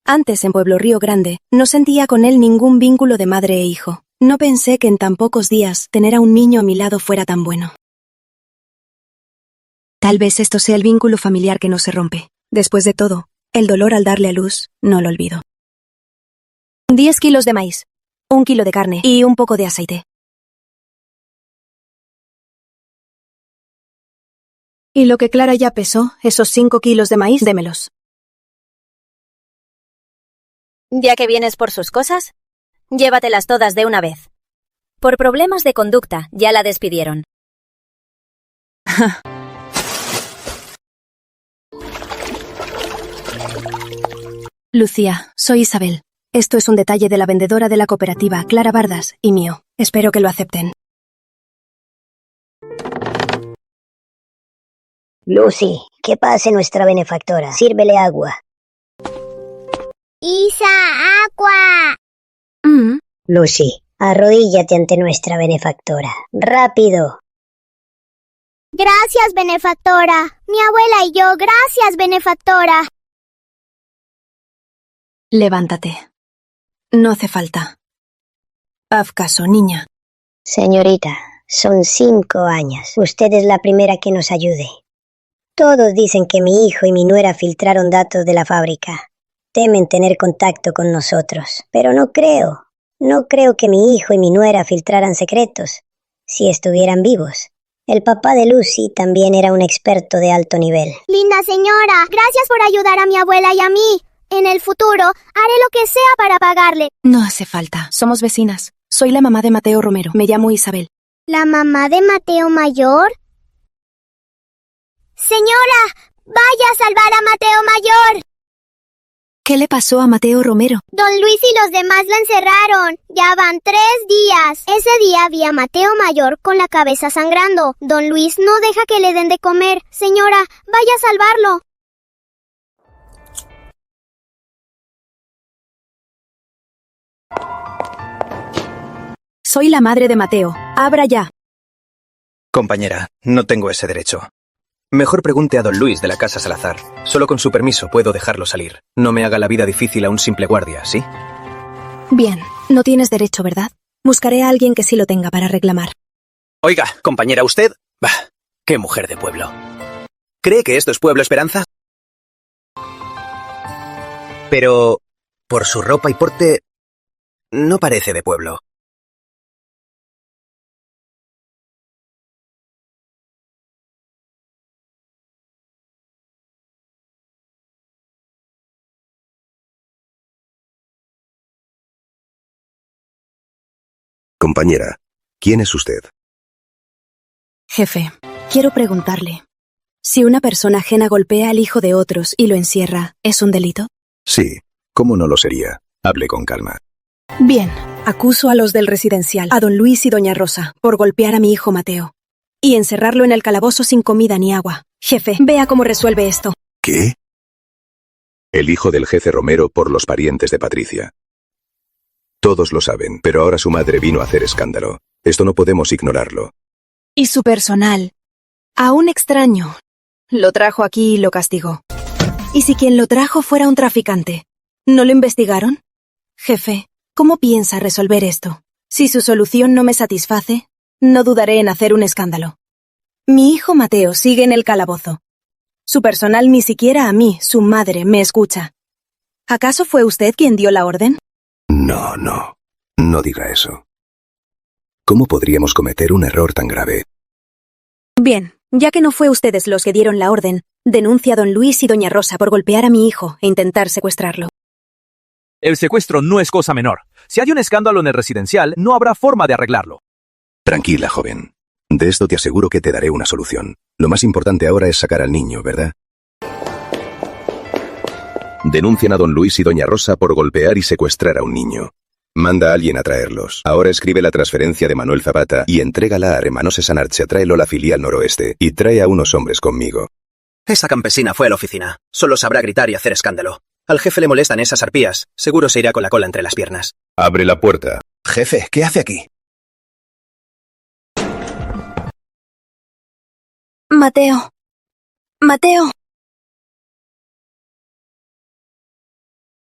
Antes, en Pueblo Río Grande, no sentía con él ningún vínculo de madre e hijo. No pensé que en tan pocos días tener a un niño a mi lado fuera tan bueno. Tal vez esto sea el vínculo familiar que no se rompe. Después de todo, el dolor al darle a luz, no lo olvido. 10 kilos de maíz, 1 kilo de carne y un poco de aceite. Y lo que Clara ya pesó, esos 5 kilos de maíz, démelos. Ya que vienes por sus cosas, llévatelas todas de una vez. Por problemas de conducta, ya la despidieron. Lucía, soy Isabel. Esto es un detalle de la vendedora de la cooperativa, Clara Bardas, y mío. Espero que lo acepten. Lucy, ¿qué pasa, nuestra benefactora? Sírvele agua. Isa, agua. Lucy, arrodíllate ante nuestra benefactora. ¡Rápido! Gracias, benefactora. Mi abuela y yo, gracias, benefactora. Levántate. No hace falta. Haz caso, niña. Señorita, son 5 años. Usted es la primera que nos ayude. Todos dicen que mi hijo y mi nuera filtraron datos de la fábrica. Temen tener contacto con nosotros. Pero no creo. No creo que mi hijo y mi nuera filtraran secretos. Si estuvieran vivos. El papá de Lucy también era un experto de alto nivel. Linda señora, gracias por ayudar a mi abuela y a mí. En el futuro, haré lo que sea para pagarle. No hace falta. Somos vecinas. Soy la mamá de Mateo Romero. Me llamo Isabel. ¿La mamá de Mateo Mayor? Señora, vaya a salvar a Mateo Mayor. ¿Qué le pasó a Mateo Romero? Don Luis y los demás lo encerraron. Ya van 3 días. Ese día vi a Mateo Mayor con la cabeza sangrando. Don Luis no deja que le den de comer. Señora, vaya a salvarlo. Soy la madre de Mateo. Abra ya. Compañera, no tengo ese derecho. Mejor pregunte a don Luis de la Casa Salazar. Solo con su permiso puedo dejarlo salir. No me haga la vida difícil a un simple guardia, ¿sí? Bien, no tienes derecho, ¿verdad? Buscaré a alguien que sí lo tenga para reclamar. Oiga, compañera, usted... Bah, qué mujer de pueblo. ¿Cree que esto es Pueblo Esperanza? Pero... por su ropa y porte... no parece de pueblo. Compañera, ¿quién es usted? Jefe, quiero preguntarle. Si una persona ajena golpea al hijo de otros y lo encierra, ¿es un delito? Sí, ¿cómo no lo sería? Hable con calma. Bien, acuso a los del residencial, a don Luis y doña Rosa, por golpear a mi hijo Mateo. Y encerrarlo en el calabozo sin comida ni agua. Jefe, vea cómo resuelve esto. ¿Qué? El hijo del jefe Romero por los parientes de Patricia. Todos lo saben, pero ahora su madre vino a hacer escándalo. Esto no podemos ignorarlo. Y su personal. A un extraño. Lo trajo aquí y lo castigó. ¿Y si quien lo trajo fuera un traficante? ¿No lo investigaron? Jefe, ¿cómo piensa resolver esto? Si su solución no me satisface, no dudaré en hacer un escándalo. Mi hijo Mateo sigue en el calabozo. Su personal ni siquiera a mí, su madre, me escucha. ¿Acaso fue usted quien dio la orden? No diga eso. ¿Cómo podríamos cometer un error tan grave? Bien, ya que no fue ustedes los que dieron la orden, denuncia a don Luis y doña Rosa por golpear a mi hijo e intentar secuestrarlo. El secuestro no es cosa menor. Si hay un escándalo en el residencial, no habrá forma de arreglarlo. Tranquila, joven. De esto te aseguro que te daré una solución. Lo más importante ahora es sacar al niño, ¿verdad? Denuncian a don Luis y doña Rosa por golpear y secuestrar a un niño. Manda a alguien a traerlos. Ahora escribe la transferencia de Manuel Zapata y entrégala a Remanose Sanarche. Tráelo a la filial noroeste y trae a unos hombres conmigo. Esa campesina fue a la oficina. Solo sabrá gritar y hacer escándalo. Al jefe le molestan esas arpías. Seguro se irá con la cola entre las piernas. Abre la puerta. Jefe, ¿qué hace aquí? Mateo. Mateo.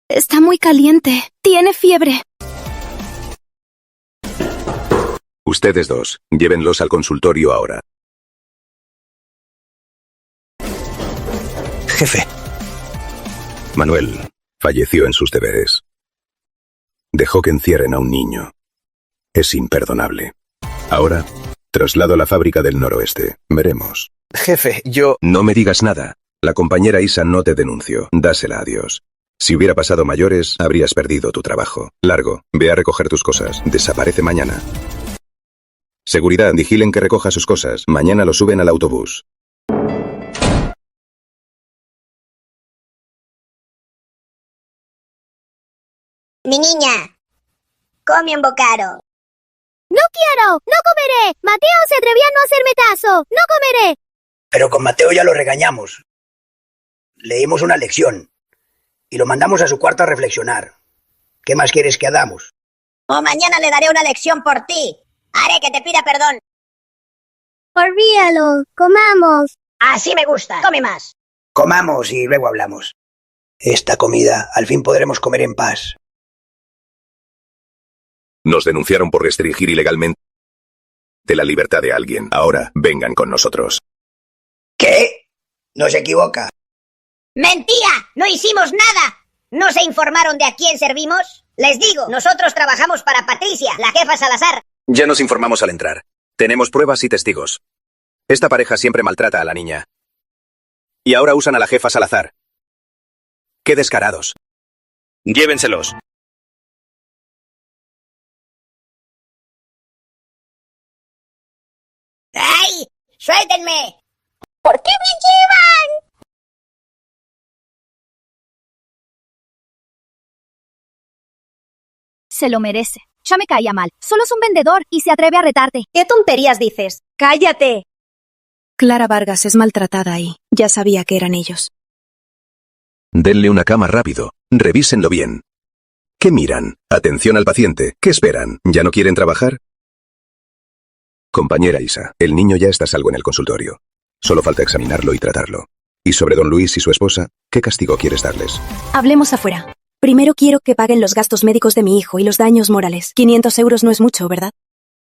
Está muy caliente. Tiene fiebre. Ustedes dos, llévenlos al consultorio ahora. Jefe. Manuel falleció en sus deberes. Dejó que encierren a un niño. Es imperdonable. Ahora, traslado a la fábrica del noroeste. Veremos. Jefe, yo... No me digas nada. La compañera Isa no te denunció. Dásela a Dios. Si hubiera pasado mayores, habrías perdido tu trabajo. Largo, ve a recoger tus cosas. Desaparece mañana. Seguridad, vigilen que recoja sus cosas. Mañana lo suben al autobús. Mi niña, come un bocado. ¡No quiero! ¡No comeré! Mateo se atrevió a no hacerme caso. ¡No comeré! Pero con Mateo ya lo regañamos. Le dimos una lección. Y lo mandamos a su cuarto a reflexionar. ¿Qué más quieres que hagamos? O mañana le daré una lección por ti. Haré que te pida perdón. Olvídalo. Comamos. Así me gusta. Come más. Comamos y luego hablamos. Esta comida, al fin podremos comer en paz. Nos denunciaron por restringir ilegalmente la libertad de alguien. Ahora, vengan con nosotros. ¿Qué? No se equivoca. ¡Mentira! ¡No hicimos nada! ¿No se informaron de a quién servimos? Les digo, nosotros trabajamos para Patricia, la jefa Salazar. Ya nos informamos al entrar. Tenemos pruebas y testigos. Esta pareja siempre maltrata a la niña. Y ahora usan a la jefa Salazar. ¡Qué descarados! Llévenselos. ¡Ay! ¡Suéltenme! ¿Por qué me llevan? Se lo merece. Ya me caía mal. Solo es un vendedor y se atreve a retarte. ¿Qué tonterías dices? ¡Cállate! Clara Vargas es maltratada ahí. Ya sabía que eran ellos. Denle una cama rápido. Revísenlo bien. ¿Qué miran? Atención al paciente. ¿Qué esperan? ¿Ya no quieren trabajar? Compañera Isa, el niño ya está a salvo en el consultorio. Solo falta examinarlo y tratarlo. Y sobre don Luis y su esposa, ¿qué castigo quieres darles? Hablemos afuera. Primero quiero que paguen los gastos médicos de mi hijo y los daños morales. 500 euros no es mucho, ¿verdad?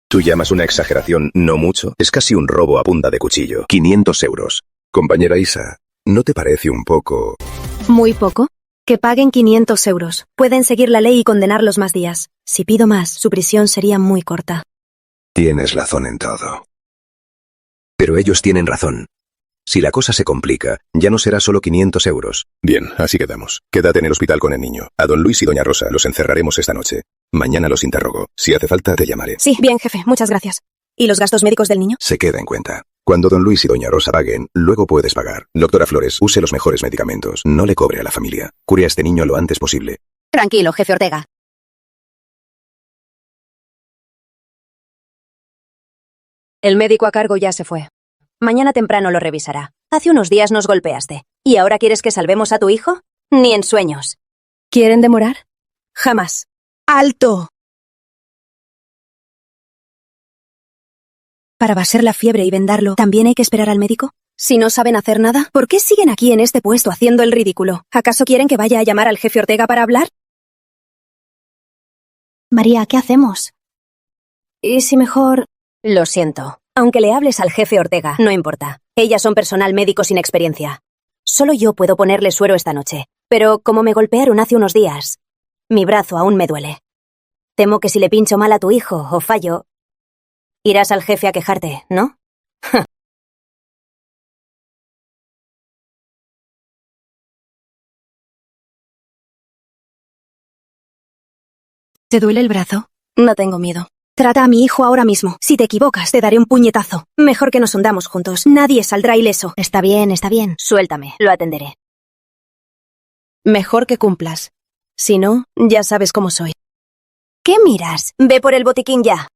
¿Tú llamas una exageración no mucho? Es casi un robo a punta de cuchillo. 500 euros. Compañera Isa, ¿no te parece un poco...? ¿Muy poco? Que paguen 500 euros. Pueden seguir la ley y condenarlos más días. Si pido más, su prisión sería muy corta. Tienes razón en todo. Pero ellos tienen razón. Si la cosa se complica, ya no será solo 500 euros. Bien, así quedamos. Quédate en el hospital con el niño. A don Luis y doña Rosa los encerraremos esta noche. Mañana los interrogo. Si hace falta, te llamaré. Sí, bien, jefe. Muchas gracias. ¿Y los gastos médicos del niño? Se queda en cuenta. Cuando don Luis y doña Rosa paguen, luego puedes pagar. Doctora Flores, use los mejores medicamentos. No le cobre a la familia. Cure a este niño lo antes posible. Tranquilo, jefe Ortega. El médico a cargo ya se fue. Mañana temprano lo revisará. Hace unos días nos golpeaste. ¿Y ahora quieres que salvemos a tu hijo? Ni en sueños. ¿Quieren demorar? Jamás. ¡Alto! Para baser la fiebre y vendarlo, ¿también hay que esperar al médico? Si no saben hacer nada, ¿por qué siguen aquí en este puesto haciendo el ridículo? ¿Acaso quieren que vaya a llamar al jefe Ortega para hablar? María, ¿qué hacemos? ¿Y si mejor...? Lo siento. Aunque le hables al jefe Ortega, no importa. Ellas son personal médico sin experiencia. Solo yo puedo ponerle suero esta noche. Pero como me golpearon hace unos días, mi brazo aún me duele. Temo que si le pincho mal a tu hijo o fallo, irás al jefe a quejarte, ¿no? ¿Te duele el brazo? No tengo miedo. Trata a mi hijo ahora mismo. Si te equivocas, te daré un puñetazo. Mejor que nos hundamos juntos. Nadie saldrá ileso. Está bien, está bien. Suéltame, lo atenderé. Mejor que cumplas. Si no, ya sabes cómo soy. ¿Qué miras? Ve por el botiquín ya.